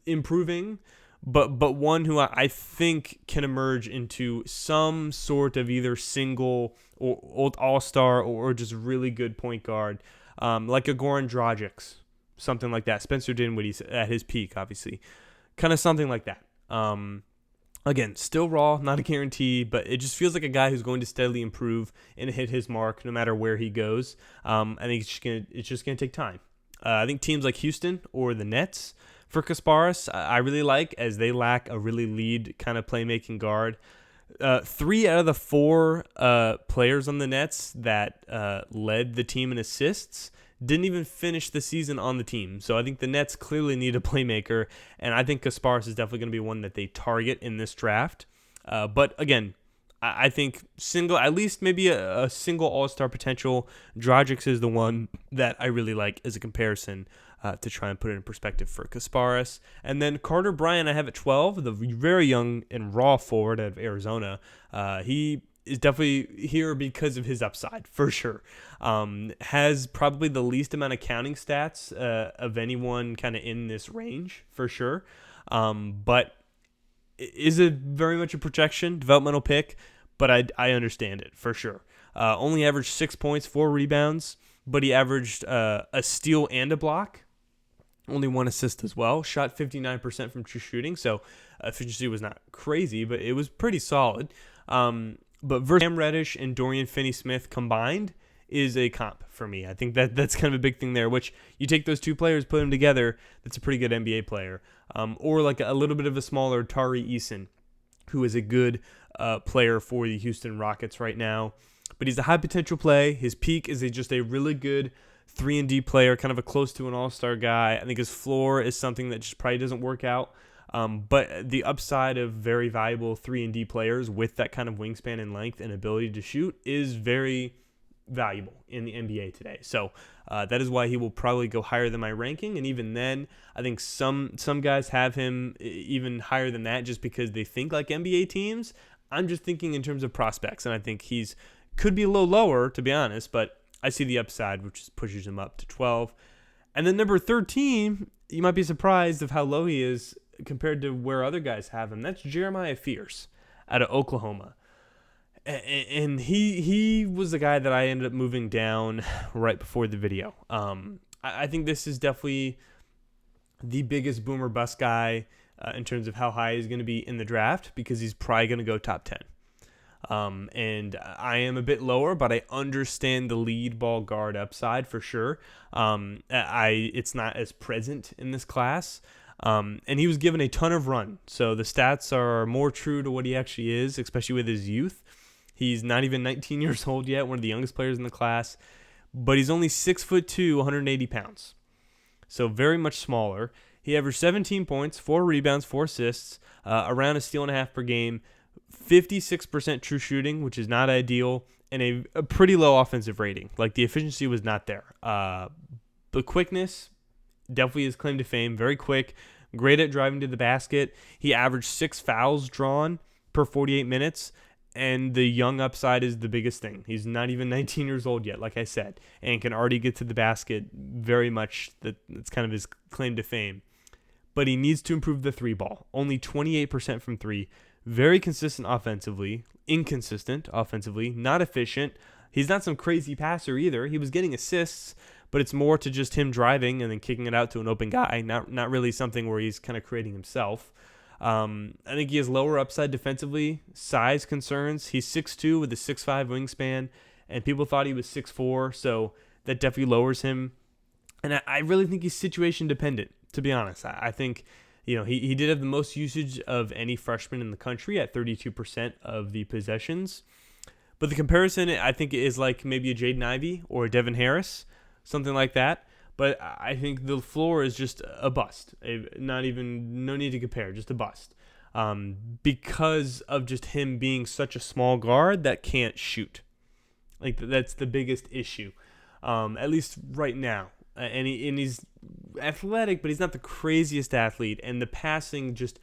improving, but one who I think can emerge into some sort of either single or all-star or just really good point guard, like a Goran Dragic, something like that. Spencer Dinwiddie's at his peak, obviously. Kind of something like that. Again, still raw, not a guarantee, but it just feels like a guy who's going to steadily improve and hit his mark no matter where he goes. I think it's just gonna take time. I think teams like Houston or the Nets for Kasparas, I really like, as they lack a really lead kind of playmaking guard. 3 out of the 4 players on the Nets that led the team in assists didn't even finish the season on the team. So I think the Nets clearly need a playmaker, and I think Kasparas is definitely going to be one that they target in this draft. But again, I think at least maybe a single all-star potential. Dragic is the one that I really like as a comparison to try and put it in perspective for Kasparas. And then Carter Bryant I have at 12, the very young and raw forward out of Arizona. He is definitely here because of his upside, for sure. Has probably the least amount of counting stats of anyone kind of in this range, for sure. But is it very much a projection, developmental pick? But I understand it, for sure. Only averaged 6 points, 4 rebounds, but he averaged a steal and a block. Only 1 assist as well. Shot 59% from true shooting, so efficiency was not crazy, but it was pretty solid. But versus Cam Reddish and Dorian Finney-Smith combined is a comp for me. I think that's kind of a big thing there, which you take those 2 players, put them together, that's a pretty good NBA player. Or like a little bit of a smaller Tari Eason, who is a good player for the Houston Rockets right now. But he's a high potential play. His peak is just a really good 3-and-D player, kind of a close to an all-star guy. I think his floor is something that just probably doesn't work out. But the upside of very valuable 3-and-D players with that kind of wingspan and length and ability to shoot is very, valuable in the NBA today. So that is why he will probably go higher than my ranking. And even then, I think some guys have him even higher than that just because they think like NBA teams. I'm just thinking in terms of prospects, and I think he's could be a little lower, to be honest, but I see the upside, which pushes him up to 12. And then number 13, you might be surprised of how low he is compared to where other guys have him. That's Jeremiah Fears out of Oklahoma. And he was the guy that I ended up moving down right before the video. I think this is definitely the biggest boomer bust guy in terms of how high he's going to be in the draft because he's probably going to go top 10. And I am a bit lower, but I understand the lead ball guard upside for sure. It's not as present in this class. And he was given a ton of run. So the stats are more true to what he actually is, especially with his youth. He's not even 19 years old yet, one of the youngest players in the class, but he's only 6'2", 180 pounds. So very much smaller. He averaged 17 points, 4 rebounds, 4 assists, around a steal and a half per game, 56% true shooting, which is not ideal, and a pretty low offensive rating. Like the efficiency was not there. The quickness, definitely his claim to fame. Very quick, great at driving to the basket. He averaged 6 fouls drawn per 48 minutes, and the young upside is the biggest thing. He's not even 19 years old yet, like I said, and can already get to the basket very much. That's kind of his claim to fame. But he needs to improve the 3 ball. Only 28% from 3. Very consistent offensively, inconsistent offensively, not efficient. He's not some crazy passer either. He was getting assists, but it's more to just him driving and then kicking it out to an open guy, not really something where he's kind of creating himself. I think he has lower upside defensively. Size concerns. He's 6'2" with a 6'5" wingspan, and people thought he was 6'4", so that definitely lowers him. And I really think he's situation dependent, to be honest. I think he did have the most usage of any freshman in the country at 32% of the possessions. But the comparison, I think, is like maybe a Jaden Ivey or a Devin Harris, something like that. But I think the floor is just a bust. No need to compare, just a bust. Because of just him being such a small guard that can't shoot. Like that's the biggest issue, at least right now. And he's athletic, but he's not the craziest athlete. And the passing it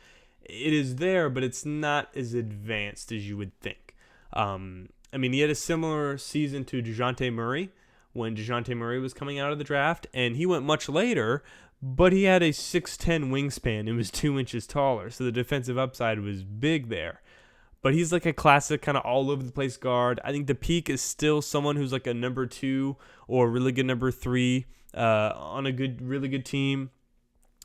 is there, but it's not as advanced as you would think. He had a similar season to DeJounte Murray, when DeJounte Murray was coming out of the draft, and he went much later, but he had a 6'10" wingspan and was 2 inches taller, so the defensive upside was big there. But he's like a classic kind of all-over-the-place guard. I think the peak is still someone who's like a number 2 or a really good number 3 on a really good team.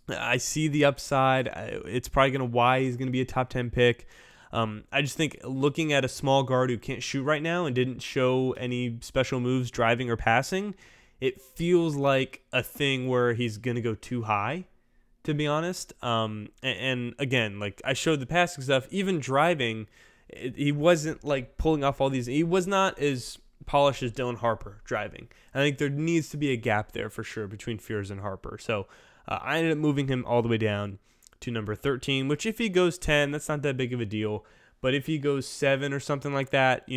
I see the upside. It's probably why he's going to be a top 10 pick. I just think looking at a small guard who can't shoot right now and didn't show any special moves driving or passing, it feels like a thing where he's going to go too high, to be honest. And again, like I showed the passing stuff, even driving, he wasn't like pulling off all these. He was not as polished as Dylan Harper driving. I think there needs to be a gap there for sure between Fears and Harper. So I ended up moving him all the way down to number 13, which if he goes 10, that's not that big of a deal. But if he goes 7 or something like that,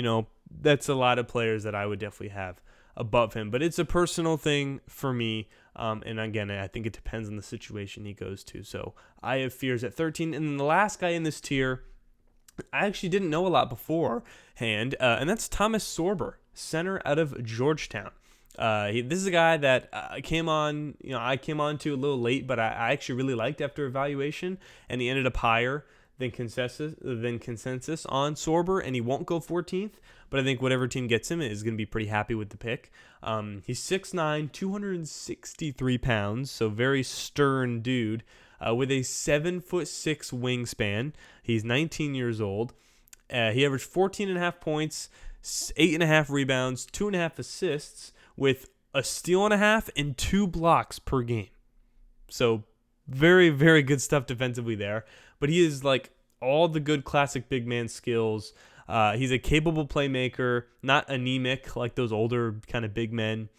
that's a lot of players that I would definitely have above him. But it's a personal thing for me. And again, I think it depends on the situation he goes to. So I have Fears at 13. And then the last guy in this tier, I actually didn't know a lot beforehand, and that's Thomas Sorber, center out of Georgetown. This is a guy that I came on to a little late, but I actually really liked after evaluation, and he ended up higher than consensus on Sorber, and he won't go 14th, but I think whatever team gets him is going to be pretty happy with the pick. He's 6'9", 263 pounds, so very stern dude, with a 7'6" wingspan. He's 19 years old. He averaged 14.5 points, 8.5 rebounds, 2.5 assists, with a steal and a half and 2 blocks per game. So very, very good stuff defensively there. But he is like all the good classic big man skills. He's a capable playmaker, not anemic like those older kind of big men.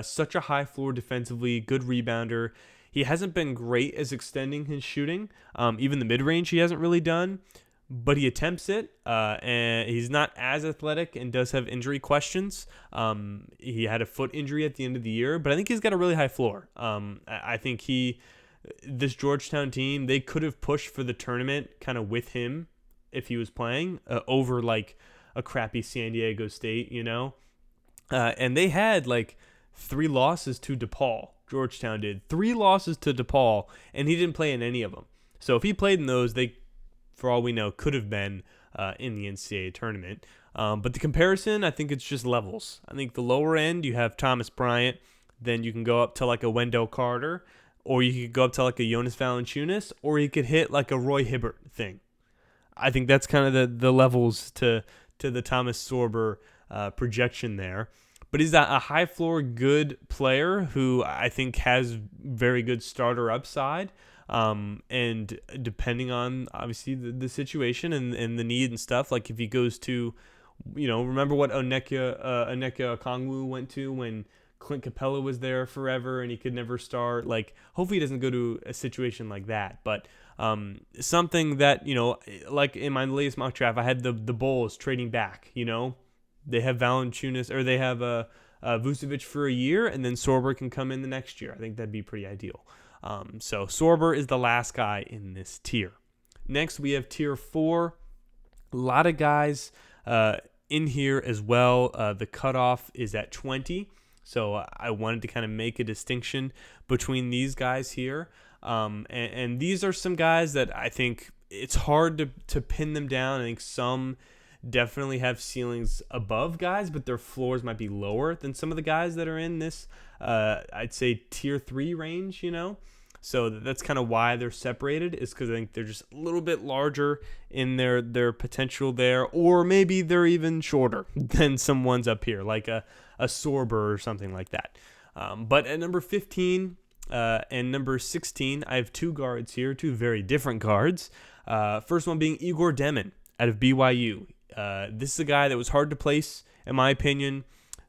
Such a high floor defensively, good rebounder. He hasn't been great as extending his shooting. Even the mid-range he hasn't really done. but he attempts it, and he's not as athletic and does have injury questions. He had a foot injury at the end of the year, but I think he's got a really high floor. I think this Georgetown team, they could have pushed for the tournament kind of with him if he was playing over like a crappy San Diego State, and they had like 3 losses to DePaul. Georgetown did 3 losses to DePaul, and he didn't play in any of them. So if he played in those, they, for all we know, could have been in the NCAA tournament. But the comparison, I think it's just levels. I think the lower end, you have Thomas Bryant. Then you can go up to like a Wendell Carter, or you could go up to like a Jonas Valanciunas, or you could hit like a Roy Hibbert thing. I think that's kind of the levels to the Thomas Sorber projection there. But he's a high floor good player who I think has very good starter upside. And depending on obviously the situation and the need and stuff, like if he goes to, remember what Onyeka Okongwu went to when Clint Capella was there forever and he could never start. Like, hopefully he doesn't go to a situation like that. But something that, like in my latest mock draft, I had the Bulls trading back. They have Valanciunas, or they have Vucevic for a year, and then Sorber can come in the next year. I think that'd be pretty ideal. So Sorber is the last guy in this tier. Next, we have tier 4. A lot of guys in here as well. The cutoff is at 20. So I wanted to kind of make a distinction between these guys here. And these are some guys that I think it's hard to pin them down. I think some definitely have ceilings above guys, but their floors might be lower than some of the guys that are in this, I'd say, tier 3 range, So that's kind of why they're separated, is because I think they're just a little bit larger in their potential there, or maybe they're even shorter than some ones up here, like a Sorber or something like that. But at number 15 and number 16, I have 2 guards here, 2 very different guards. First one being Igor Demin out of BYU. This is a guy that was hard to place, in my opinion.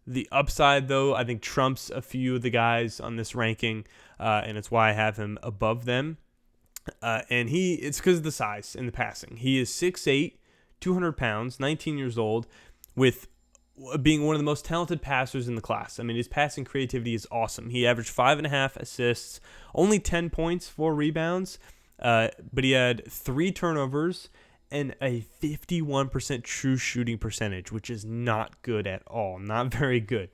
The upside, though, I think trumps a few of the guys on this ranking, and it's why I have him above them. And it's because of the size and the passing. He is 6'8", 200 pounds, 19 years old, with being one of the most talented passers in the class. I mean, his passing creativity is awesome. He averaged 5.5 assists, only 10 points, 4 rebounds, but he had 3 turnovers and a 51% true shooting percentage, which is not good at all. Not very good.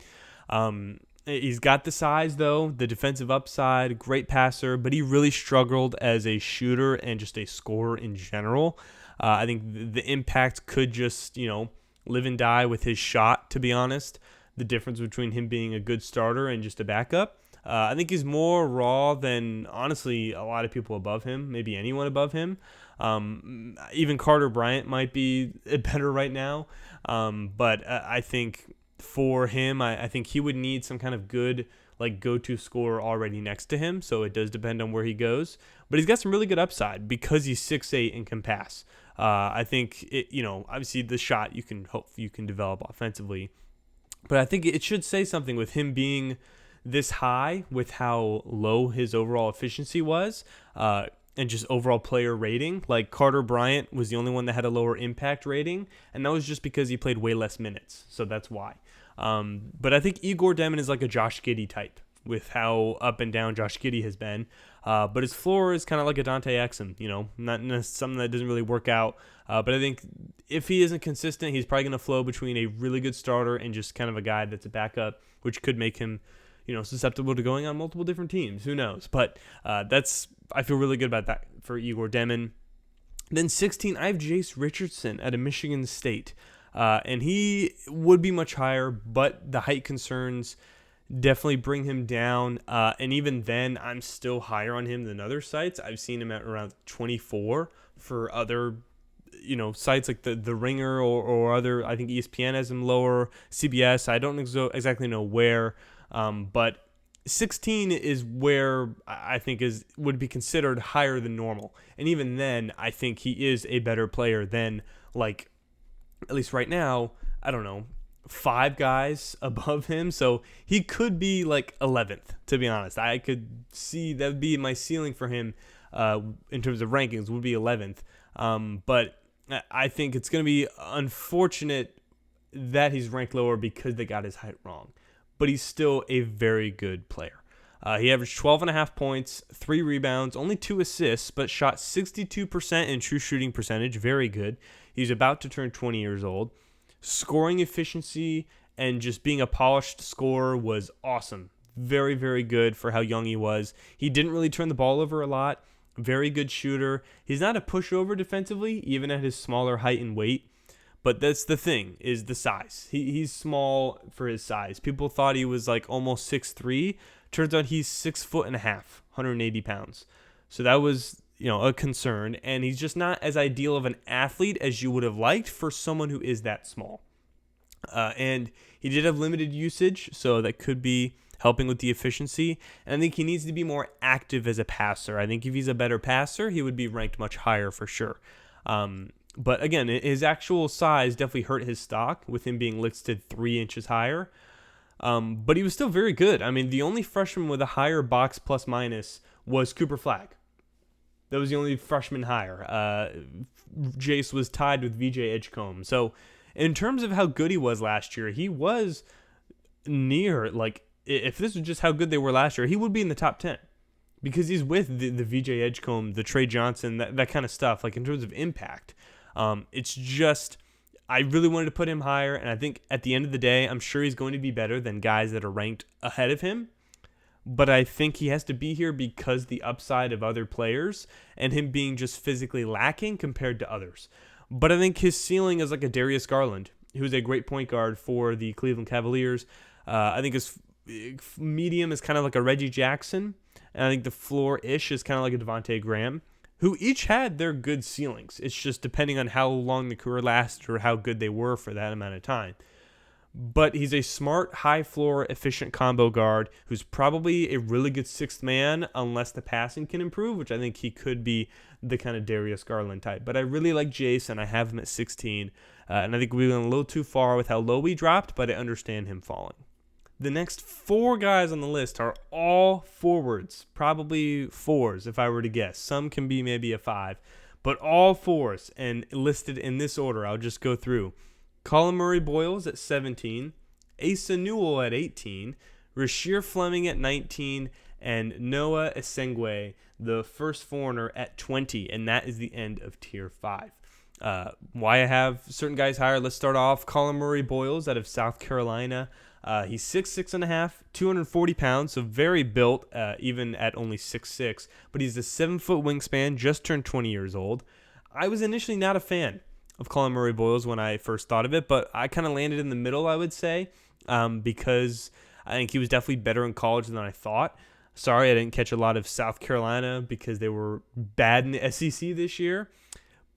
He's got the size, though, the defensive upside, great passer, but he really struggled as a shooter and just a scorer in general. I think the impact could just, live and die with his shot, to be honest. The difference between him being a good starter and just a backup. I think he's more raw than, honestly, a lot of people above him, maybe anyone above him. Even Carter Bryant might be better right now. But I think for him, I think he would need some kind of good go-to scorer already next to him. So it does depend on where he goes. But he's got some really good upside because he's 6'8" and can pass. I think, obviously the shot you can develop offensively. But I think it should say something with him being this high with how low his overall efficiency was, and just overall player rating. Like Carter Bryant was the only one that had a lower impact rating, and that was just because he played way less minutes. So that's why. But I think Igor Demin is like a Josh Giddey type with how up and down Josh Giddey has been. But his floor is kind of like a Dante Exum, not something that doesn't really work out. But I think if he isn't consistent, he's probably going to flow between a really good starter and just kind of a guy that's a backup, which could make him susceptible to going on multiple different teams. Who knows? But I feel really good about that for Igor Demin. Then 16, I have Jace Richardson out of Michigan State. And he would be much higher, but the height concerns definitely bring him down. And even then, I'm still higher on him than other sites. I've seen him at around 24 for other sites like the Ringer or other. I think ESPN has him lower, CBS. I don't exactly know where. But 16 is where I think would be considered higher than normal. And even then, I think he is a better player than, at least right now, I don't know, 5 guys above him. So he could be 11th, to be honest. I could see that would be my ceiling for him in terms of rankings, would be 11th. But I think it's going to be unfortunate that he's ranked lower because they got his height wrong. But he's still a very good player. He averaged 12.5 points, 3 rebounds, only 2 assists, but shot 62% in true shooting percentage. Very good. He's about to turn 20 years old. Scoring efficiency and just being a polished scorer was awesome. Very, very good for how young he was. He didn't really turn the ball over a lot. Very good shooter. He's not a pushover defensively, even at his smaller height and weight. But that's the thing, is the size. He's small for his size. People thought he was like almost 6'3". Turns out he's 6'1.5", 180 pounds. So that was, a concern. And he's just not as ideal of an athlete as you would have liked for someone who is that small. And he did have limited usage, so that could be helping with the efficiency. And I think he needs to be more active as a passer. I think if he's a better passer, he would be ranked much higher for sure. But again, his actual size definitely hurt his stock with him being listed 3 inches higher. But he was still very good. I mean, the only freshman with a higher box plus minus was Cooper Flagg. That was the only freshman higher. Jace was tied with VJ Edgecombe. So in terms of how good he was last year, he was near, if this was just how good they were last year, he would be in the top 10. Because he's with the VJ Edgecombe, the Trey Johnson, that kind of stuff, in terms of impact. It's just, I really wanted to put him higher, and I think at the end of the day, I'm sure he's going to be better than guys that are ranked ahead of him. But I think he has to be here because the upside of other players and him being just physically lacking compared to others. But I think his ceiling is like a Darius Garland, who's a great point guard for the Cleveland Cavaliers. I think his medium is kind of like a Reggie Jackson, and I think the floor-ish is kind of like a Devontae Graham, who each had their good ceilings. It's just depending on how long the career lasted or how good they were for that amount of time. But he's a smart, high-floor, efficient combo guard who's probably a really good sixth man unless the passing can improve, which I think he could be the kind of Darius Garland type. But I really like Jace, and I have him at 16. And I think we went a little too far with how low we dropped, but I understand him falling. The next 4 guys on the list are all forwards, probably 4s if I were to guess. Some can be maybe a 5, but all 4s, and listed in this order. I'll just go through. Colin Murray-Boyles at 17, Asa Newell at 18, Rasheer Fleming at 19, and Noah Esengwe, the first foreigner, at 20, and that is the end of Tier 5. Why I have certain guys higher, let's start off. Colin Murray-Boyles out of South Carolina. He's 6'6.5", 240 pounds, so very built, even at only 6'6", but he's a 7-foot wingspan, just turned 20 years old. I was initially not a fan of Colin Murray-Boyles when I first thought of it, but I kind of landed in the middle, I would say, because I think he was definitely better in college than I thought. Sorry, I didn't catch a lot of South Carolina because they were bad in the SEC this year,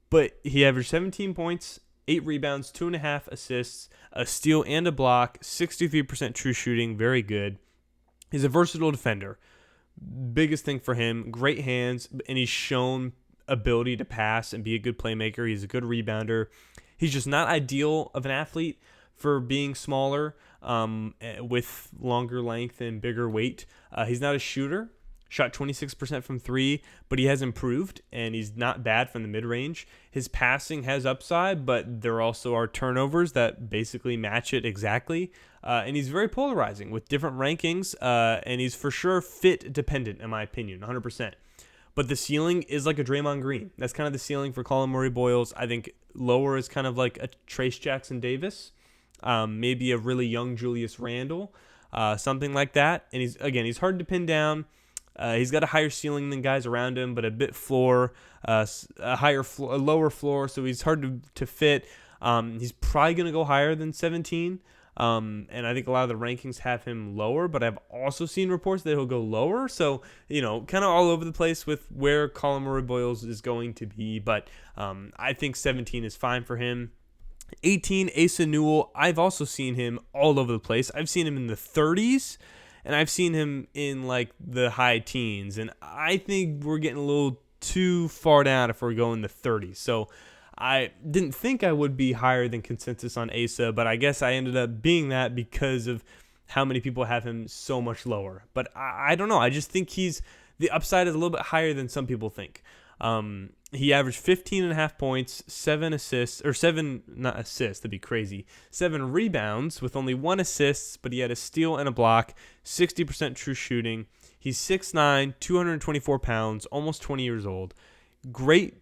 but he averaged 17 points, 8 rebounds, 2.5 assists, a steal and a block, 63% true shooting, very good. He's a versatile defender. Biggest thing for him, great hands, and he's shown ability to pass and be a good playmaker. He's a good rebounder. He's just not ideal of an athlete for being smaller, with longer length and bigger weight. He's not a shooter. Shot 26% from 3, but he has improved, and he's not bad from the mid-range. His passing has upside, but there also are turnovers that basically match it exactly. And he's very polarizing with different rankings, and he's for sure fit-dependent, in my opinion, 100%. But the ceiling is like a Draymond Green. That's kind of the ceiling for Colin Murray-Boyles. I think lower is kind of like a Trace Jackson Davis, maybe a really young Julius Randle, something like that. And he's hard to pin down. He's got a higher ceiling than guys around him, but a bit floor, a lower floor, so he's hard to fit. He's probably going to go higher than 17, and I think a lot of the rankings have him lower, but I've also seen reports that he'll go lower, so, kind of all over the place with where Colin Murray-Boyles is going to be, but I think 17 is fine for him. 18, Asa Newell, I've also seen him all over the place. I've seen him in the 30s, and I've seen him in the high teens. And I think we're getting a little too far down if we're going the 30s. So I didn't think I would be higher than consensus on Asa, but I guess I ended up being that because of how many people have him so much lower. But I don't know. I just think the upside is a little bit higher than some people think. He averaged 15 and a half points, 7 not assists, that'd be crazy, 7 rebounds with only 1 assist, but he had a steal and a block, 60% true shooting. He's 6'9", 224 pounds, almost 20 years old. Great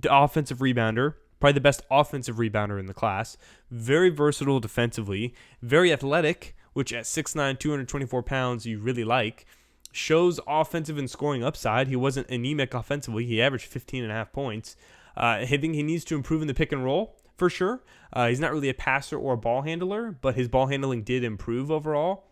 offensive rebounder, probably the best offensive rebounder in the class. Very versatile defensively, very athletic, which at 6'9", 224 pounds you really like. Shows offensive and scoring upside. He wasn't anemic offensively. He averaged 15 and a half points. I think he needs to improve in the pick and roll for sure. He's not really a passer or a ball handler, but his ball handling did improve overall.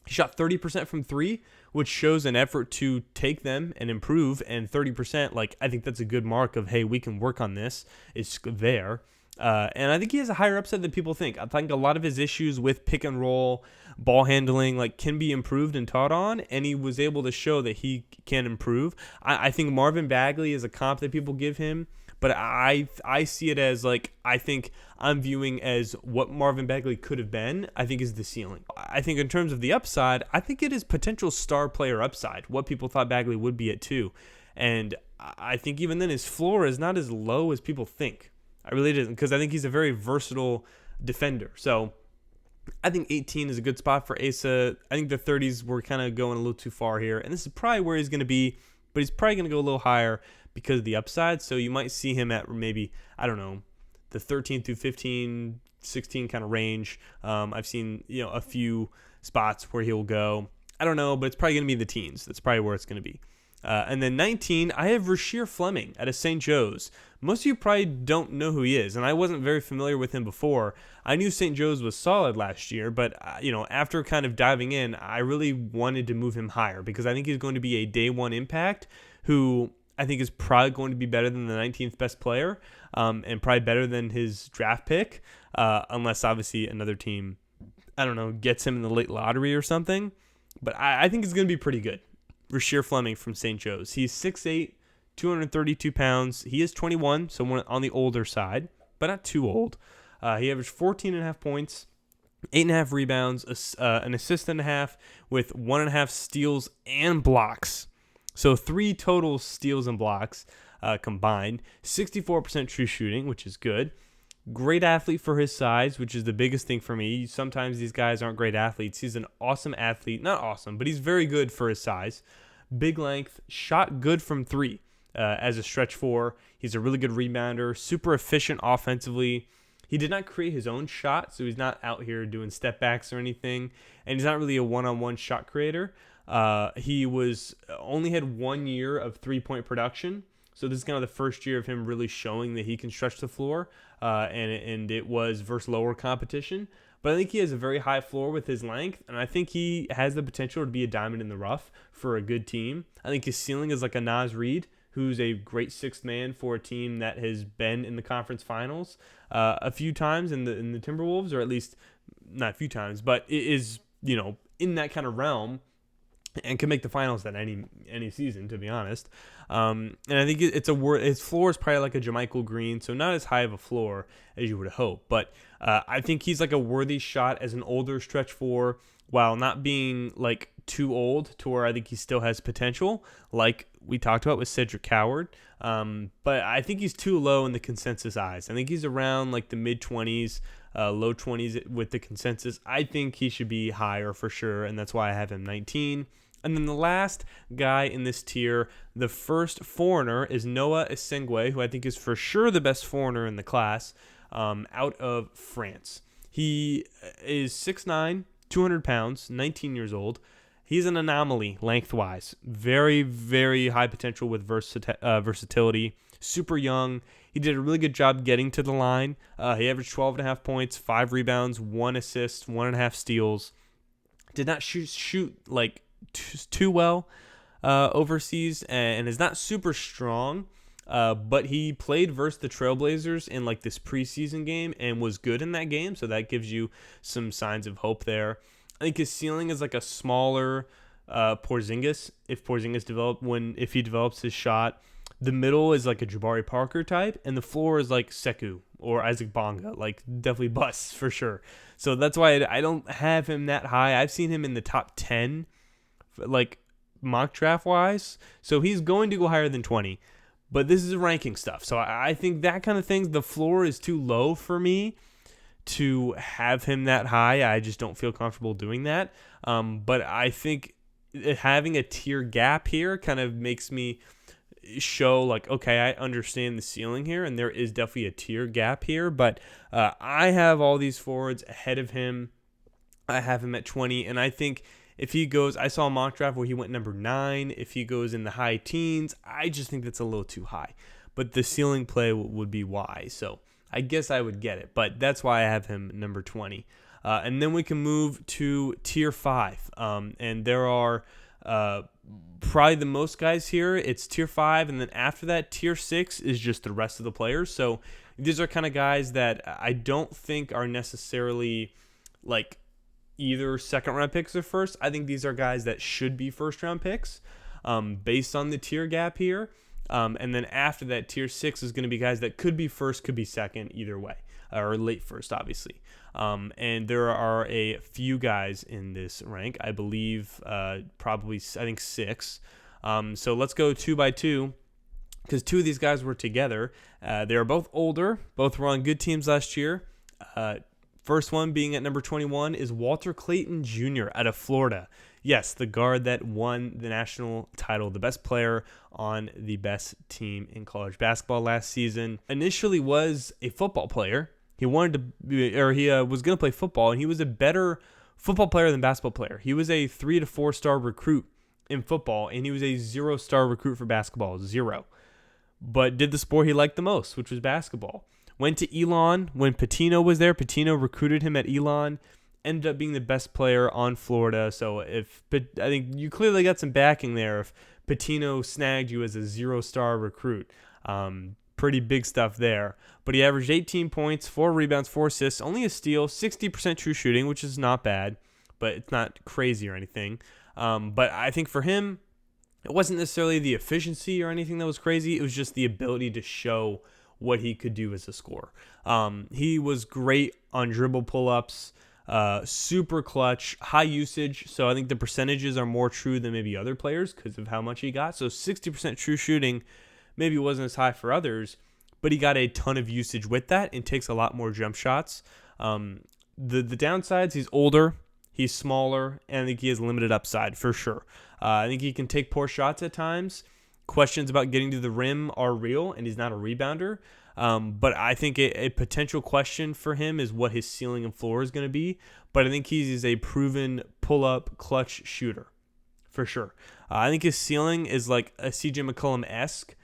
He shot 30% from 3, which shows an effort to take them and improve. And 30%, I think that's a good mark of, hey, we can work on this. It's there. And I think he has a higher upside than people think. I think a lot of his issues with pick and roll, ball handling, can be improved and taught on, and he was able to show that he can improve. I think Marvin Bagley is a comp that people give him, but I see it as I think I'm viewing as what Marvin Bagley could have been, I think is the ceiling. I think in terms of the upside, I think it is potential star player upside, what people thought Bagley would be at 2. And I think even then his floor is not as low as people think. I really didn't, because I think he's a very versatile defender. So I think 18 is a good spot for Asa. I think the 30s were kind of going a little too far here. And this is probably where he's going to be, but he's probably going to go a little higher because of the upside. So you might see him at maybe, I don't know, the 13 through 15, 16 kind of range. I've seen, a few spots where he'll go. I don't know, but it's probably going to be the teens. That's probably where it's going to be. And then 19, I have Rasheer Fleming out of St. Joe's. Most of you probably don't know who he is, and I wasn't very familiar with him before. I knew St. Joe's was solid last year, but after kind of diving in, I really wanted to move him higher because I think he's going to be a day one impact who I think is probably going to be better than the 19th best player, and probably better than his draft pick, unless obviously another team, I don't know, gets him in the late lottery or something. But I think he's going to be pretty good. Rasheer Fleming from St. Joe's. He's 6'8", 232 pounds. He is 21, so on the older side, but not too old. He averaged 14 and a half points, 8.5 rebounds, an assist and a half with 1.5 steals and blocks. So 3 total steals and blocks combined. 64% true shooting, which is good. Great athlete for his size, which is the biggest thing for me. Sometimes these guys aren't great athletes. He's an awesome athlete. Not awesome, but he's very good for his size. Big length, shot good from 3 as a stretch 4. He's a really good rebounder, super efficient offensively. He did not create his own shot, so he's not out here doing step backs or anything, and he's not really a one-on-one shot creator. He only had 1 year of 3-point production. So this is kind of the first year of him really showing that he can stretch the floor, and it was versus lower competition. But I think he has a very high floor with his length, and I think he has the potential to be a diamond in the rough for a good team. I think his ceiling is like a Naz Reid, who's a great sixth man for a team that has been in the conference finals a few times in the Timberwolves, or at least not a few times, but it is in that kind of realm. And can make the finals at any season, to be honest. And I think his floor is probably like a JaMychal Green, so not as high of a floor as you would hope. But I think he's like a worthy shot as an older stretch 4, while not being too old to where I think he still has potential, like we talked about with Cedric Coward. But I think he's too low in the consensus eyes. I think he's around the mid-20s. Low 20s with the consensus. I think he should be higher for sure, and that's why I have him 19. And then the last guy in this tier, the first foreigner, is Noah Esengwe, who I think is for sure the best foreigner in the class, out of France. He is 6'9", 200 pounds, 19 years old. He's an anomaly lengthwise. Very, very high potential with versatility. Super young. He did a really good job getting to the line. He averaged 12.5 points, 5 rebounds, 1 assist, 1.5 steals. Did not shoot too well overseas, and is not super strong. But he played versus the Trailblazers in this preseason game and was good in that game, so that gives you some signs of hope there. I think his ceiling is a smaller Porzingis if he develops his shot. The middle is a Jabari Parker type, and the floor is Sekou or Isaac Bonga, definitely busts for sure. So that's why I don't have him that high. I've seen him in the top 10, mock draft wise. So he's going to go higher than 20. But this is ranking stuff. So I think that kind of thing, the floor is too low for me to have him that high. I just don't feel comfortable doing that. But I think having a tier gap here kind of makes me show like, okay, I understand the ceiling here, and there is definitely a tier gap here. But I have all these forwards ahead of him. I have him at 20, and I think if he goes, I saw a mock draft where he went number 9. If he goes in the high teens, I just think that's a little too high. But the ceiling play would be why. So I guess I would get it. But that's why I have him number 20. And then we can move to tier 5. And there are probably the most guys here. It's tier 5. And then after that, tier 6 is just the rest of the players. So these are kind of guys that I don't think are necessarily like either second round picks or first. I think these are guys that should be first round picks based on the tier gap here. And then after that, tier 6 is going to be guys that could be first, could be second, either way, or late first, obviously. And there are a few guys in this rank, I believe, probably, I think 6. So let's go 2 by 2, because 2 of these guys were together. They are both older, both were on good teams last year. First one being at number 21 is Walter Clayton Jr. out of Florida. Yes, the guard that won the national title, the best player on the best team in college basketball last season. Initially was a football player. He wanted to be, or he was going to play football, and he was a better football player than basketball player. He was a 3 to 4 star recruit in football, and he was a 0-star recruit for basketball, 0. But did the sport he liked the most, which was basketball. Went to Elon when Pitino was there. Pitino recruited him at Elon. Ended up being the best player on Florida. So I think you clearly got some backing there if Pitino snagged you as a 0-star recruit. Pretty big stuff there. But he averaged 18 points, 4 rebounds, 4 assists, only a steal, 60% true shooting, which is not bad, but it's not crazy or anything. But I think for him, it wasn't necessarily the efficiency or anything that was crazy. It was just the ability to show what he could do as a scorer. He was great on dribble pull-ups, super clutch, high usage. So I think the percentages are more true than maybe other players because of how much he got. So 60% true shooting maybe wasn't as high for others, but he got a ton of usage with that and takes a lot more jump shots. The downsides, he's older, he's smaller, and I think he has limited upside for sure. I think he can take poor shots at times. Questions about getting to the rim are real, and he's not a rebounder. But I think a potential question for him is what his ceiling and floor is going to be. But I think he's a proven pull-up clutch shooter, for sure. I think his ceiling is like a CJ McCollum-esque.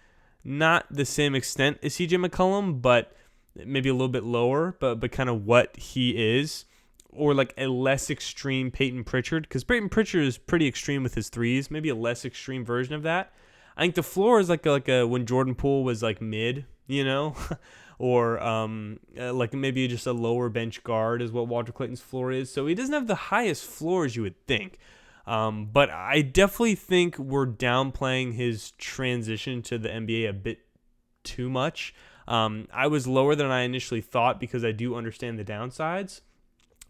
Not the same extent as CJ McCollum, but maybe a little bit lower, but kind of what he is. Or like a less extreme Peyton Pritchard, because Peyton Pritchard is pretty extreme with his threes. Maybe a less extreme version of that. I think the floor is like a when Jordan Poole was like mid, or like maybe just a lower bench guard is what Walter Clayton's floor is. So he doesn't have the highest floor as you would think. But I definitely think we're downplaying his transition to the NBA a bit too much. I was lower than I initially thought because I do understand the downsides.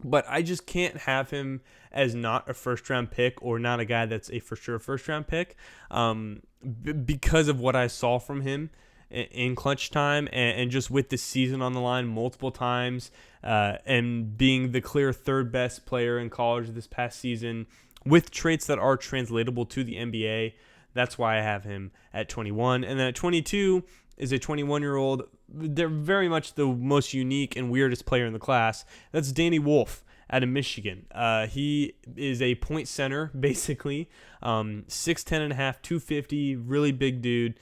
But I just can't have him as not a first-round pick or not a guy that's a for sure first-round pick because of what I saw from him in clutch time and just with the season on the line multiple times and being the clear third best player in college this past season with traits that are translatable to the NBA. That's why I have him at 21. And then at 22 is a 21-year-old. They're very much the most unique and weirdest player in the class. That's Danny Wolf out of Michigan. He is a point center, basically. 6'10 and a half, 250, really big dude.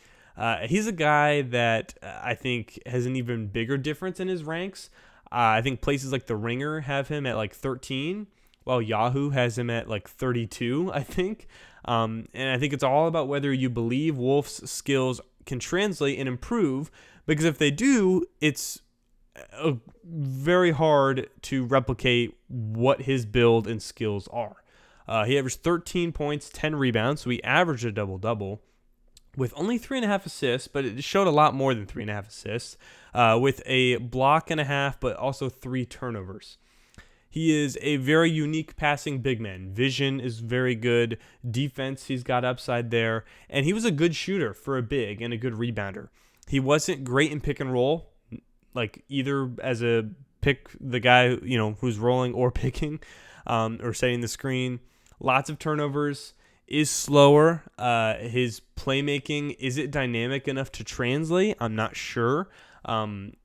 He's a guy that I think has an even bigger difference in his ranks. I think places like The Ringer have him at like 13, while Yahoo has him at like 32, I think. And I think it's all about whether you believe Wolf's skills can translate and improve, because if they do, it's very hard to replicate what his build and skills are. He averaged 13 points, 10 rebounds, so he averaged a double-double with only 3.5 assists, but it showed a lot more than 3.5 assists, with a block and a half, but also 3 turnovers. He is a very unique passing big man. Vision is very good. Defense, he's got upside there. And he was a good shooter for a big and a good rebounder. He wasn't great in pick and roll, like either as a pick the guy, who's rolling or picking, or setting the screen. Lots of turnovers. Is slower. His playmaking, is it dynamic enough to translate? I'm not sure.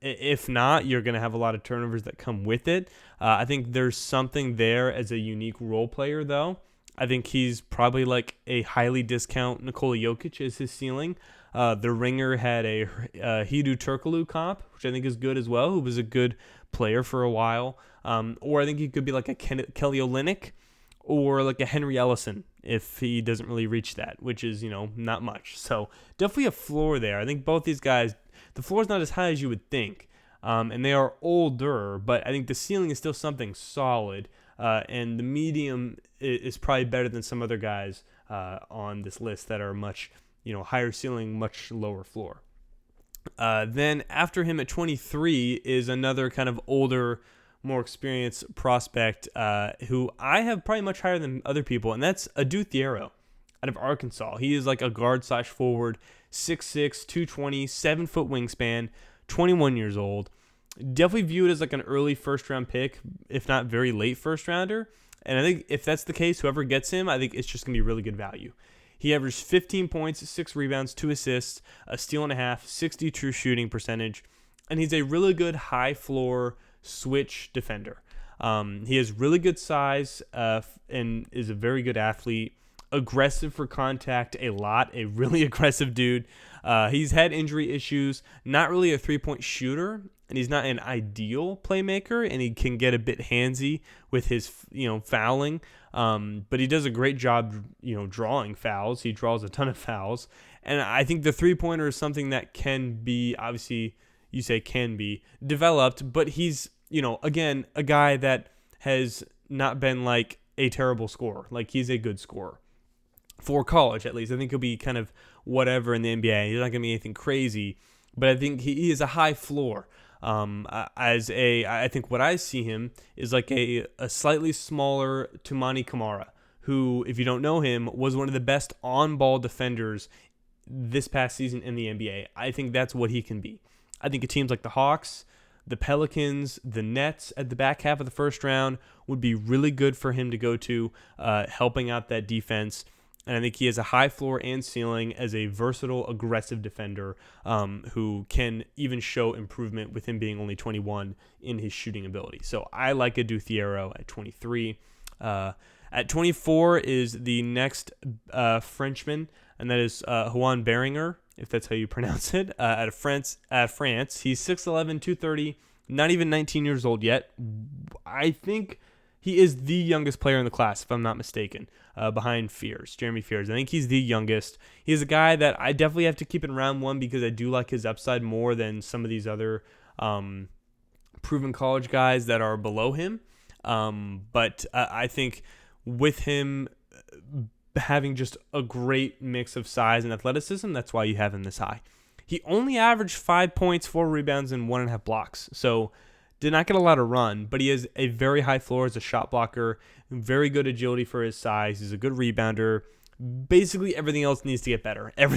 If not, you're going to have a lot of turnovers that come with it. I think there's something there as a unique role player, though. I think he's probably like a highly discount Nikola Jokic is his ceiling. The Ringer had a Hedo Turkoglu comp, which I think is good as well, who was a good player for a while. Or I think he could be like a Kelly Olynyk or like a Henry Ellison if he doesn't really reach that, which is, not much. So definitely a floor there. I think both these guys, the floor is not as high as you would think. And they are older, but I think the ceiling is still something solid. And the medium is probably better than some other guys on this list that are much, higher ceiling, much lower floor. Then after him at 23 is another kind of older, more experienced prospect who I have probably much higher than other people, and that's Adou Thiero out of Arkansas. He is like a guard/forward, 6'6", 220, 7-foot wingspan, 21 years old. Definitely viewed as like an early first-round pick, if not very late first-rounder. And I think if that's the case, whoever gets him, I think it's just going to be really good value. He averaged 15 points, 6 rebounds, 2 assists, a steal and a half, 60 true shooting percentage, and he's a really good high-floor switch defender. He has really good size and is a very good athlete. Aggressive for contact a lot, a really aggressive dude. He's had injury issues, not really a three-point shooter, and he's not an ideal playmaker, and he can get a bit handsy with his, fouling. But he does a great job, drawing fouls. He draws a ton of fouls. And I think the three-pointer is something that can be, obviously, you say can be, developed, but he's, again, a guy that has not been like a terrible scorer. Like, he's a good scorer. For college, at least. I think he'll be kind of whatever in the NBA. He's not going to be anything crazy, but I think he is a high floor. I think what I see him is like a slightly smaller Toumani Camara, who, if you don't know him, was one of the best on-ball defenders this past season in the NBA. I think that's what he can be. I think teams like the Hawks, the Pelicans, the Nets at the back half of the first round would be really good for him to go to, helping out that defense. And I think he has a high floor and ceiling as a versatile, aggressive defender who can even show improvement with him being only 21 in his shooting ability. So I like Adou Thiero at 23. At 24 is the next Frenchman, and that is Juan Beringer, if that's how you pronounce it, out of France. He's 6'11", 230, not even 19 years old yet. I think he is the youngest player in the class, if I'm not mistaken, behind Jeremy Fears. I think he's the youngest. He's a guy that I definitely have to keep in round one because I do like his upside more than some of these other proven college guys that are below him. But I think with him having just a great mix of size and athleticism, that's why you have him this high. He only averaged 5 points, 4 rebounds, and 1.5 blocks. So did not get a lot of run, but he has a very high floor as a shot blocker, very good agility for his size. He's a good rebounder. Basically, everything else needs to get better. I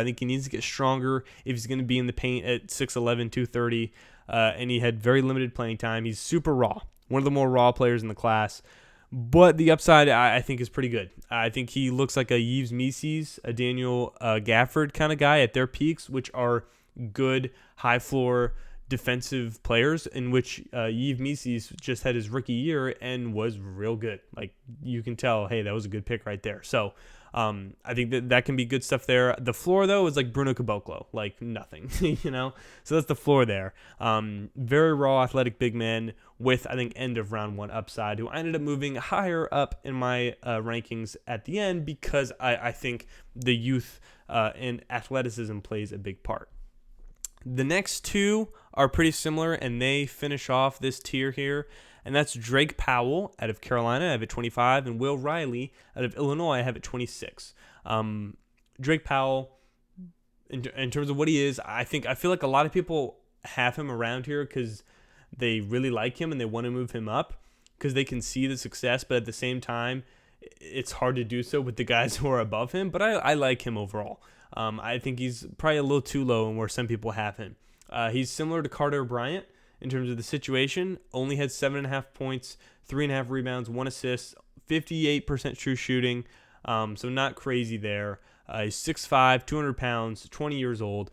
think he needs to get stronger if he's going to be in the paint at 6'11", 230, and he had very limited playing time. He's super raw, one of the more raw players in the class. But the upside, I think, is pretty good. I think he looks like a Yves Mises, a Daniel Gafford kind of guy at their peaks, which are good, high-floor defensive players, in which Yves Mises just had his rookie year and was real good. Like, you can tell, hey, that was a good pick right there. So I think that can be good stuff there. The floor, though, is like Bruno Caboclo, like nothing, So that's the floor there. Very raw, athletic big man with, I think, end of round one upside, who I ended up moving higher up in my rankings at the end because I think the youth and athleticism plays a big part. The next two are pretty similar, and they finish off this tier here, and that's Drake Powell out of Carolina. I have at 25, and Will Riley out of Illinois. I have at 26. Drake Powell, in terms of what he is, I feel like a lot of people have him around here because they really like him and they want to move him up. because they can see the success, but at the same time, it's hard to do so with the guys who are above him. But I like him overall. I think he's probably a little too low in where some people have him. He's similar to Carter Bryant in terms of the situation. Only had 7.5 points, 3.5 rebounds, 1 assist, 58% true shooting. So not crazy there. He's 6'5", 200 pounds, 20 years old.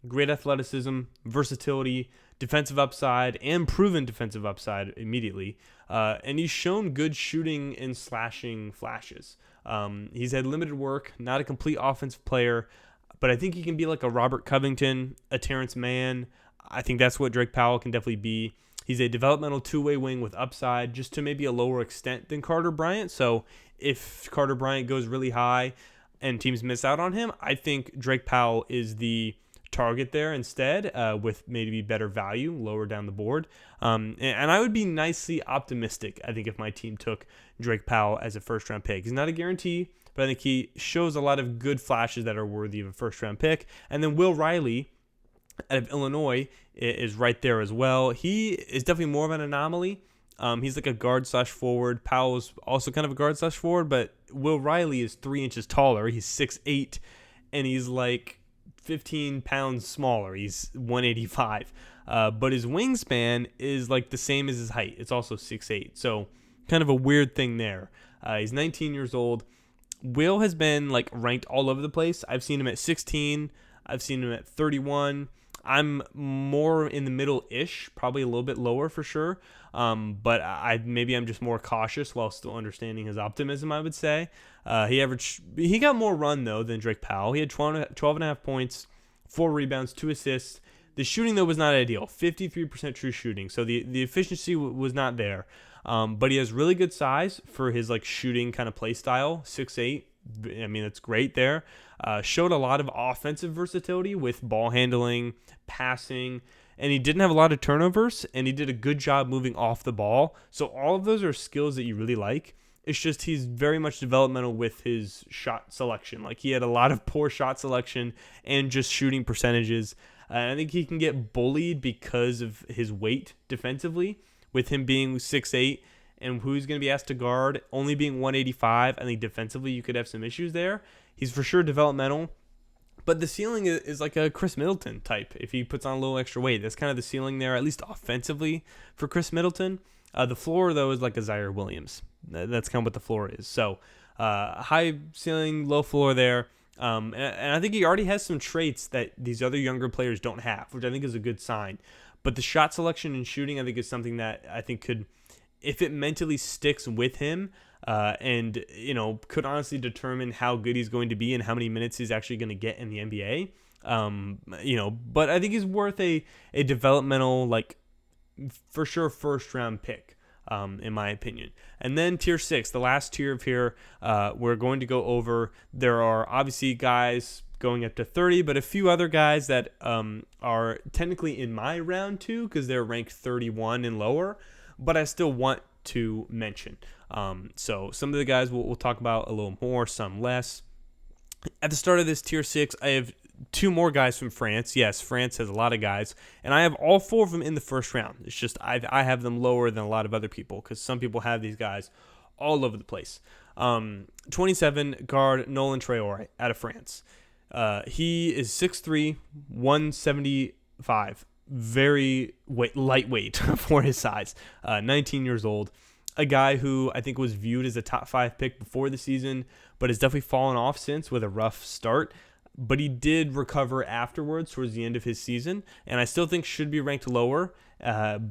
Great athleticism, versatility, defensive upside, and proven defensive upside immediately. And he's shown good shooting and slashing flashes. He's had limited work, not a complete offensive player, but I think he can be like a Robert Covington, a Terrence Mann. I think that's what Drake Powell can definitely be. He's a developmental two-way wing with upside, just to maybe a lower extent than Carter Bryant. So if Carter Bryant goes really high and teams miss out on him, I think Drake Powell is the target there instead, with maybe better value lower down the board. And I would be nicely optimistic, I think, if my team took Drake Powell as a first-round pick. He's not a guarantee, but I think he shows a lot of good flashes that are worthy of a first-round pick. And then Will Riley out of Illinois is right there as well. He is definitely more of an anomaly. He's like a guard/forward. Powell's also kind of a guard/forward, but Will Riley is 3 inches taller. He's 6'8", and he's like 15 pounds smaller. He's 185. But his wingspan is like the same as his height. It's also 6'8". So kind of a weird thing there. He's 19 years old. Will has been like ranked all over the place. I've seen him at 16. I've seen him at 31. I'm more in the middle-ish, probably a little bit lower for sure. But maybe I'm just more cautious while still understanding his optimism, I would say. He got more run, though, than Drake Powell. He had 12.5 points, 4 rebounds, 2 assists. The shooting, though, was not ideal. 53% true shooting. So the efficiency was not there. But he has really good size for his like shooting kind of play style, 6'8". I mean, that's great there. Showed a lot of offensive versatility with ball handling, passing, and he didn't have a lot of turnovers, and he did a good job moving off the ball. So all of those are skills that you really like. It's just he's very much developmental with his shot selection. Like, he had a lot of poor shot selection and just shooting percentages. I think he can get bullied because of his weight defensively, with him being 6'8", and who's going to be asked to guard, only being 185. I think defensively you could have some issues there. He's for sure developmental, but the ceiling is like a Chris Middleton type. If he puts on a little extra weight, that's kind of the ceiling there, at least offensively for Chris Middleton. The floor, though, is like a Zaire Williams. That's kind of what the floor is. So high ceiling, low floor there. And I think he already has some traits that these other younger players don't have, which I think is a good sign. But the shot selection and shooting, I think, is something that I think could, if it mentally sticks with him, and could honestly determine how good he's going to be and how many minutes he's actually going to get in the NBA. But I think he's worth a developmental, like, for sure, first round pick, in my opinion. And then tier 6, the last tier of here, we're going to go over. There are obviously guys going up to 30, but a few other guys that are technically in my round 2 because they're ranked 31 and lower, but I still want to mention. So some of the guys we'll talk about a little more, some less. At the start of this tier 6, I have 2 more guys from France. Yes, France has a lot of guys, and I have all 4 of them in the first round. It's just I have them lower than a lot of other people because some people have these guys all over the place. 27 guard Nolan Traore out of France. He is 6'3", 175. Very lightweight for his size. 19 years old. A guy who I think was viewed as a top 5 pick before the season, but has definitely fallen off since with a rough start. But he did recover afterwards towards the end of his season, and I still think should be ranked lower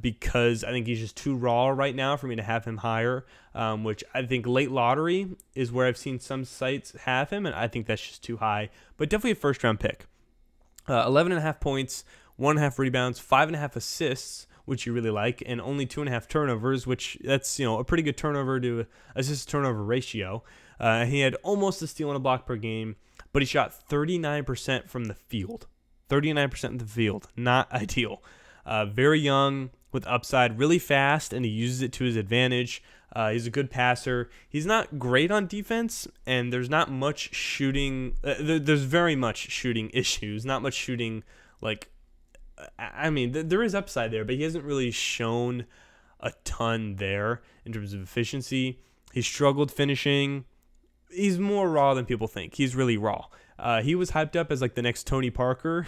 because I think he's just too raw right now for me to have him higher, which I think late lottery is where I've seen some sites have him, and I think that's just too high. But definitely a first-round pick. 11.5 points, 1.5 rebounds, 5.5 assists, which you really like, and only 2.5 turnovers, which that's a pretty good turnover to assist turnover ratio. He had almost a steal and a block per game, but he shot 39% from the field. 39% in the field, not ideal. Very young with upside, really fast, and he uses it to his advantage. He's a good passer. He's not great on defense, and there's not much shooting. There's very much shooting issues. Not much shooting, like, I mean, there is upside there, but he hasn't really shown a ton there in terms of efficiency. He struggled finishing. He's more raw than people think. He's really raw. He was hyped up as like the next Tony Parker,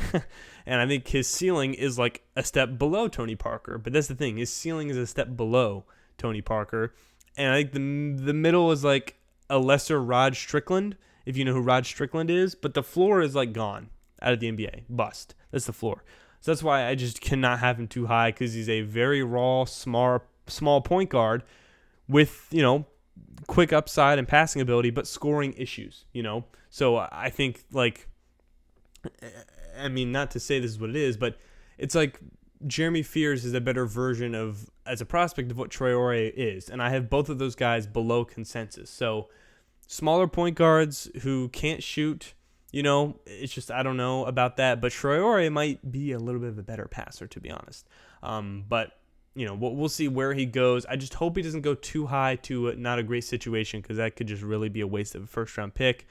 and I think his ceiling is like a step below Tony Parker. But that's the thing. His ceiling is a step below Tony Parker. And I think the middle is like a lesser Rod Strickland, if you know who Rod Strickland is. But the floor is like gone out of the NBA. Bust. That's the floor. So that's why I just cannot have him too high, because he's a very raw, small point guard with, quick upside and passing ability, but scoring issues, So I think, not to say this is what it is, but it's like Jeremy Fears is a better version of, as a prospect, of what Troy Aurier is. And I have both of those guys below consensus. So smaller point guards who can't shoot, it's just, I don't know about that. But Troy Aurier might be a little bit of a better passer, to be honest. But we'll see where he goes. I just hope he doesn't go too high to not a great situation, because that could just really be a waste of a first-round pick.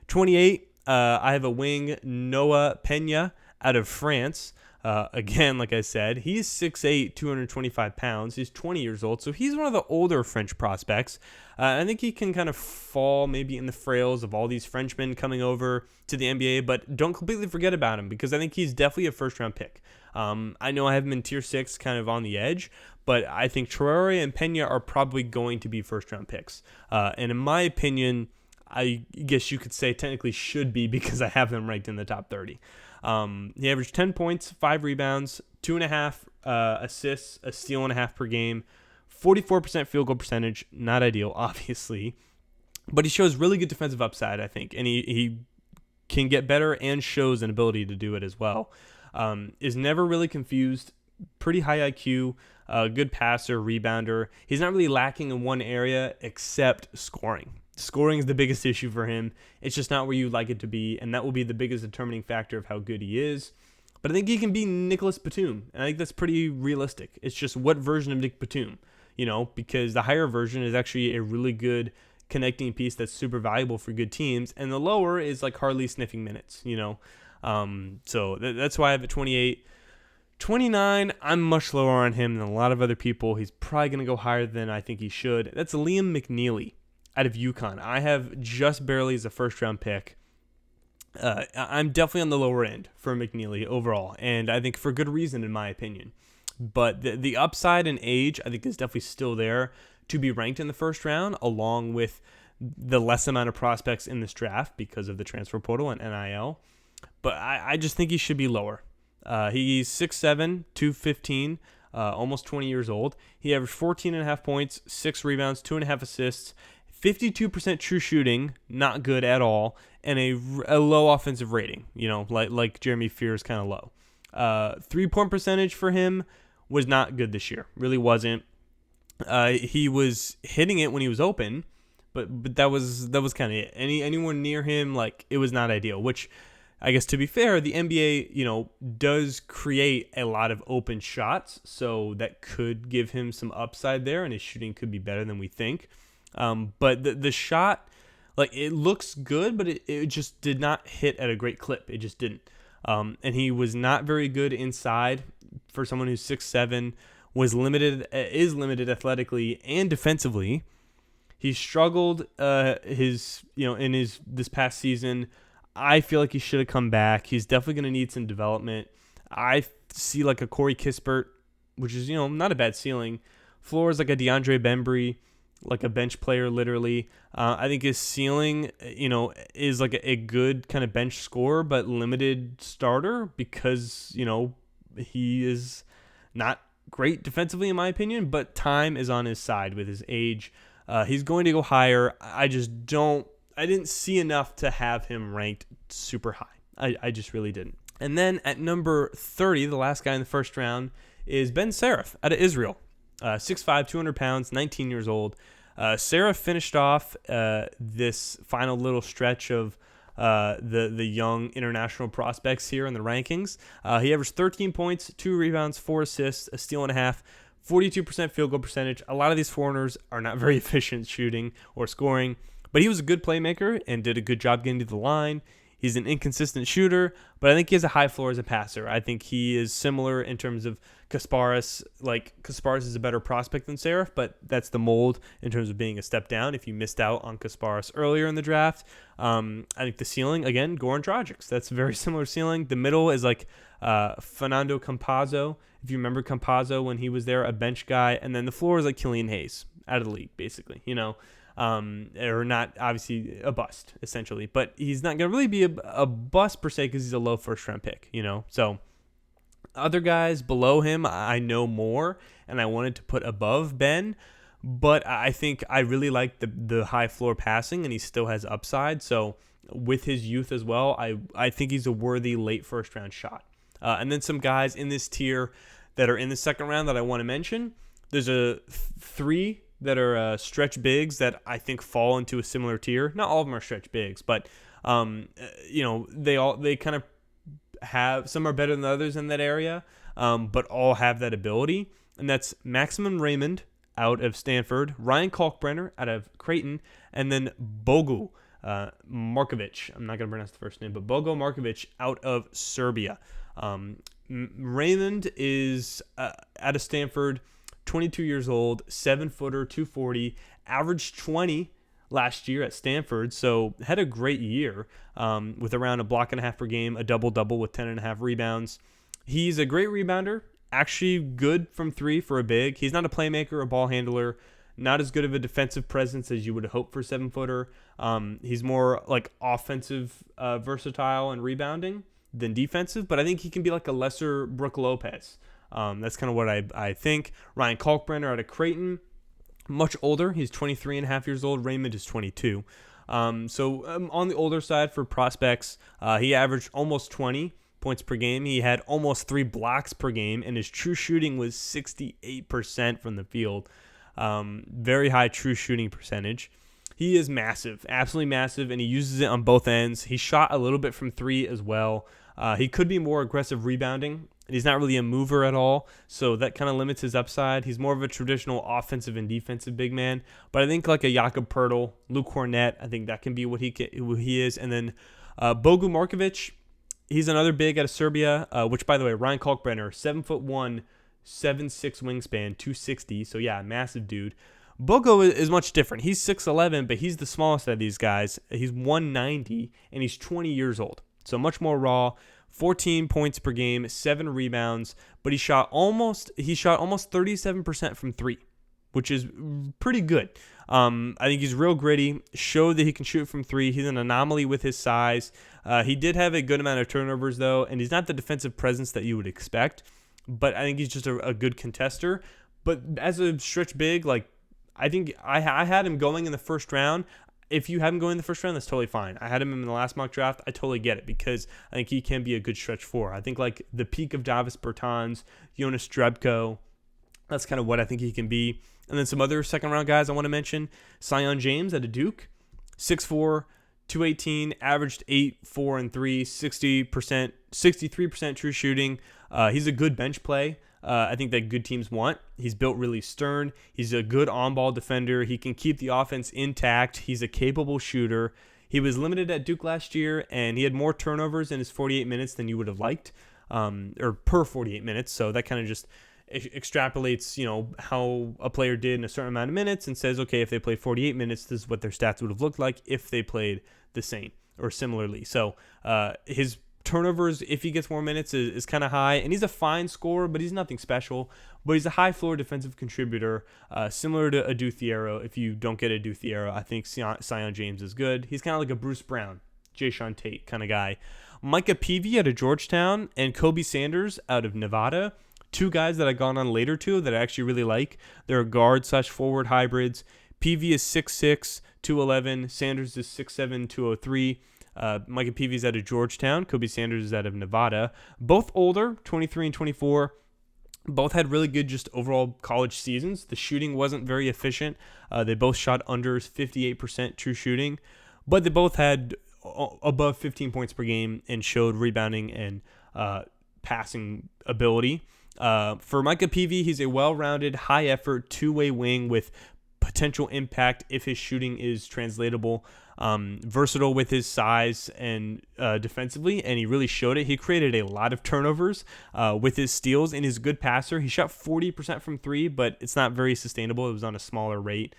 28, I have a wing, Noah Pena, out of France. Again, like I said, he's 6'8", 225 pounds. He's 20 years old, so he's one of the older French prospects. I think he can kind of fall maybe in the frails of all these Frenchmen coming over to the NBA, but don't completely forget about him, because I think he's definitely a first-round pick. I know I have him in tier 6, kind of on the edge, but I think Troy Aurier and Pena are probably going to be first-round picks. And in my opinion, I guess you could say technically should be, because I have them ranked in the top 30. He averaged 10 points, 5 rebounds, 2.5 assists, a steal and a half per game, 44% field goal percentage, not ideal, obviously, but he shows really good defensive upside, I think, and he can get better and shows an ability to do it as well. Is never really confused, pretty high IQ, good passer, rebounder. He's not really lacking in one area except scoring. Scoring is the biggest issue for him. It's just not where you'd like it to be, and that will be the biggest determining factor of how good he is. But I think he can be Nicholas Batum, and I think that's pretty realistic. It's just what version of Nick Batum, because the higher version is actually a really good connecting piece that's super valuable for good teams, and the lower is like hardly sniffing minutes, So that's why I have it 28. 29, I'm much lower on him than a lot of other people. He's probably going to go higher than I think he should. That's Liam McNeely out of UConn. I have just barely as a first-round pick. I'm definitely on the lower end for McNeely overall, and I think for good reason, in my opinion. But the upside and age, I think, is definitely still there to be ranked in the first round, along with the less amount of prospects in this draft because of the transfer portal and NIL. But I just think he should be lower. He's 6'7", 215, almost 20 years old. He averaged 14.5 points, 6 rebounds, 2.5 assists, 52% true shooting, not good at all, and a low offensive rating, like Jeremy Fears, kind of low. 3-point percentage for him was not good this year, really wasn't. He was hitting it when he was open, but that was kind of it. Anyone near him, it was not ideal, which I guess, to be fair, the NBA, does create a lot of open shots, so that could give him some upside there, and his shooting could be better than we think. But the shot, it looks good, but it just did not hit at a great clip. It just didn't. And he was not very good inside for someone who's 6'7", is limited athletically and defensively. He struggled in this past season. I feel like he should have come back. He's definitely going to need some development. I see a Corey Kispert, which is, not a bad ceiling. Floor is like a DeAndre Bembry, like a bench player, literally. I think his ceiling, is like a good kind of bench scorer, but limited starter because, he is not great defensively, in my opinion, but time is on his side with his age. He's going to go higher. I didn't see enough to have him ranked super high. I just really didn't. And then at number 30, the last guy in the first round, is Ben Seraph out of Israel. 6'5", 200 pounds, 19 years old. Seraph finished off this final little stretch of the young international prospects here in the rankings. He averaged 13 points, 2 rebounds, 4 assists, a steal and a half, 42% field goal percentage. A lot of these foreigners are not very efficient shooting or scoring, but he was a good playmaker and did a good job getting to the line. He's an inconsistent shooter, but I think he has a high floor as a passer. I think he is similar in terms of Kasparas. Like, Kasparas is a better prospect than Serif, but that's the mold in terms of being a step down if you missed out on Kasparas earlier in the draft. I think the ceiling, again, Goran Dragic. That's a very similar ceiling. The middle is like Fernando Campazzo. If you remember Campazzo when he was there, a bench guy. And then the floor is like Killian Hayes, out of the league, basically, or not obviously a bust, essentially. But he's not going to really be a bust per se because he's a low first-round pick, So other guys below him, I know more, and I wanted to put above Ben. But I think I really like the high floor passing, and he still has upside. So with his youth as well, I think he's a worthy late first-round shot. And then some guys in this tier that are in the second round that I want to mention. There's three that are stretch bigs that I think fall into a similar tier. Not all of them are stretch bigs, but they kind of have, some are better than others in that area, but all have that ability. And that's Maximum Raymond out of Stanford, Ryan Kalkbrenner out of Creighton, and then Bogu Markovic. I'm not going to pronounce the first name, but Bogu Markovic out of Serbia. Raymond is out of Stanford, 22 years old, 7-footer, 240, averaged 20 last year at Stanford, so had a great year with around a block and a half per game, a double-double with 10.5 rebounds. He's a great rebounder, actually good from three for a big. He's not a playmaker, a ball handler, not as good of a defensive presence as you would hope for 7-footer. He's more like offensive versatile and rebounding than defensive, but I think he can be like a lesser Brook Lopez. That's kind of what I think. Ryan Kalkbrenner out of Creighton, much older. He's 23 and a half years old. Raymond is 22. On the older side for prospects, he averaged almost 20 points per game. He had almost 3 blocks per game, and his true shooting was 68% from the field. Very high true shooting percentage. He is massive, absolutely massive, and he uses it on both ends. He shot a little bit from three as well. He could be more aggressive rebounding. He's not really a mover at all, so that kind of limits his upside. He's more of a traditional offensive and defensive big man, but I think like a Jakob Poeltl, Luke Cornett, I think that can be what he is. And then Bogu Markovic, he's another big out of Serbia, which, by the way, Ryan Kalkbrenner, 7'1", 7'6" wingspan, 260, so yeah, massive dude. Bogu is much different. He's 6'11", but he's the smallest of these guys. He's 190, and he's 20 years old, so much more raw. 14 points per game, 7 rebounds, but he shot almost 37% from three, which is pretty good. I think he's real gritty, showed that he can shoot from three. He's an anomaly with his size. He did have a good amount of turnovers, though, and he's not the defensive presence that you would expect, but I think he's just a good contester. But as a stretch big, like, I think I had him going in the first round. If you have him going in the first round, that's totally fine. I had him in the last mock draft. I totally get it because I think he can be a good stretch four. I think like the peak of Davis Bertans, Jonas Drebko, that's kind of what I think he can be. And then some other second round guys I want to mention. Sion James out of Duke, 6'4", 218, averaged 8, 4, and 3, 60%, 63% true shooting. He's a good bench play. I think that good teams want. He's built really stern. He's a good on-ball defender. He can keep the offense intact. He's a capable shooter. He was limited at Duke last year, and he had more turnovers in his 48 minutes than you would have liked, or per 48 minutes. So that kind of just extrapolates, how a player did in a certain amount of minutes and says, okay, if they played 48 minutes, this is what their stats would have looked like if they played the same or similarly. So his turnovers, if he gets more minutes, is kind of high, and he's a fine scorer, but he's nothing special. But he's a high floor defensive contributor, similar to Adu Thiero. If you don't get Adu Thiero, I think Sion James is good. He's kind of like a Bruce Brown, Jayshawn Tate kind of guy. Micah Peavy out of Georgetown and Kobe Sanders out of Nevada, two guys that I've gone on later to that I actually really like. They're guard/forward hybrids. Peavy is 6'6", 211. Sanders is 6'7", 203. Micah Peavy is out of Georgetown. Kobe Sanders is out of Nevada. Both older, 23 and 24. Both had really good just overall college seasons. The shooting wasn't very efficient. They both shot under 58% true shooting, but they both had above 15 points per game and showed rebounding and passing ability. For Micah Peavy, he's a well-rounded, high-effort, two-way wing with potential impact if his shooting is translatable. Versatile with his size and defensively, and he really showed it. He created a lot of turnovers with his steals, and he's a good passer. He shot 40% from three, but it's not very sustainable. It was on a smaller rate.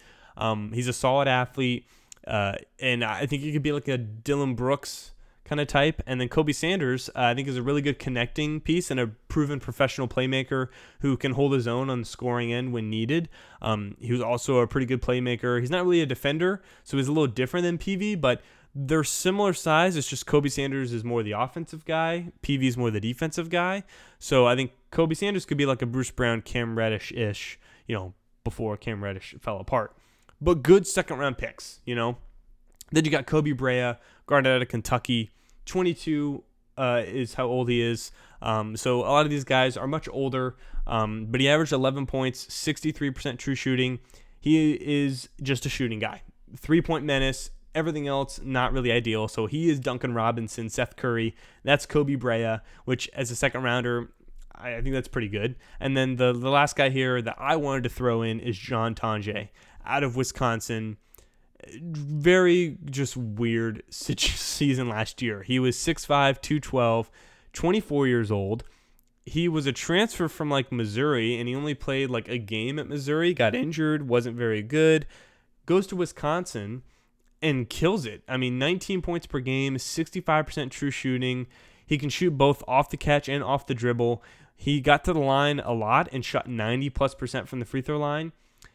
He's a solid athlete, and I think he could be like a Dylan Brooks kind of type. And then Kobe Sanders, I think, is a really good connecting piece and a proven professional playmaker who can hold his own on the scoring end when needed. He was also a pretty good playmaker. He's not really a defender, so he's a little different than PV, but they're similar size. It's just Kobe Sanders is more the offensive guy. PV is more the defensive guy. So I think Kobe Sanders could be like a Bruce Brown, Cam Reddish-ish, before Cam Reddish fell apart. But good second-round picks, Then you got Kobe Brea, guard out of Kentucky. 22 is how old he is. So a lot of these guys are much older, but he averaged 11 points, 63% true shooting. He is just a shooting guy. 3-point menace, everything else not really ideal. So he is Duncan Robinson, Seth Curry. That's Kobe Brea, which as a second rounder, I think that's pretty good. And then the last guy here that I wanted to throw in is John Tonje out of Wisconsin. Very just weird season last year. He was 6'5", 212, 24 years old. He was a transfer from Missouri, and he only played a game at Missouri, got injured, wasn't very good. Goes to Wisconsin and kills it. 19 points per game, 65% true shooting. He can shoot both off the catch and off the dribble. He got to the line a lot and shot 90+% from the free throw line.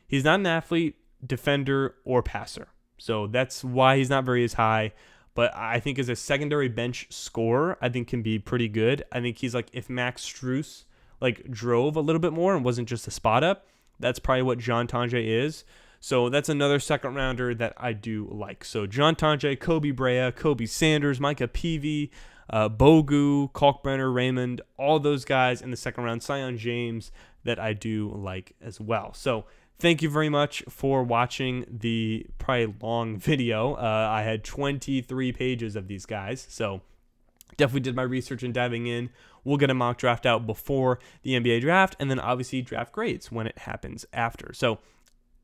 He's not an athlete, defender, or passer. So that's why he's not very as high. But I think as a secondary bench scorer, I think can be pretty good. I think he's if Max Strus drove a little bit more and wasn't just a spot up. That's probably what John Tonje is. So that's another second rounder that I do like. So John Tonje, Kobe Brea, Kobe Sanders, Micah Peavy, Bogu, Kalkbrenner, Raymond, all those guys in the second round. Sion James that I do like as well. So thank you very much for watching the probably long video. I had 23 pages of these guys, so definitely did my research and diving in. We'll get a mock draft out before the NBA draft, and then obviously draft grades when it happens after. So,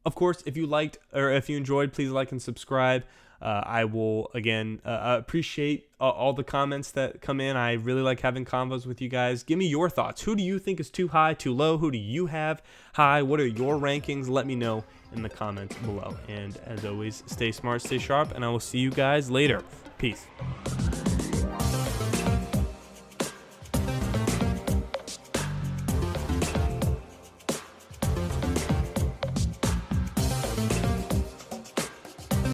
of course, if you liked or if you enjoyed, please like and subscribe. I will, again, appreciate all the comments that come in. I really like having convos with you guys. Give me your thoughts. Who do you think is too high, too low? Who do you have high? What are your rankings? Let me know in the comments below. And as always, stay smart, stay sharp, and I will see you guys later. Peace.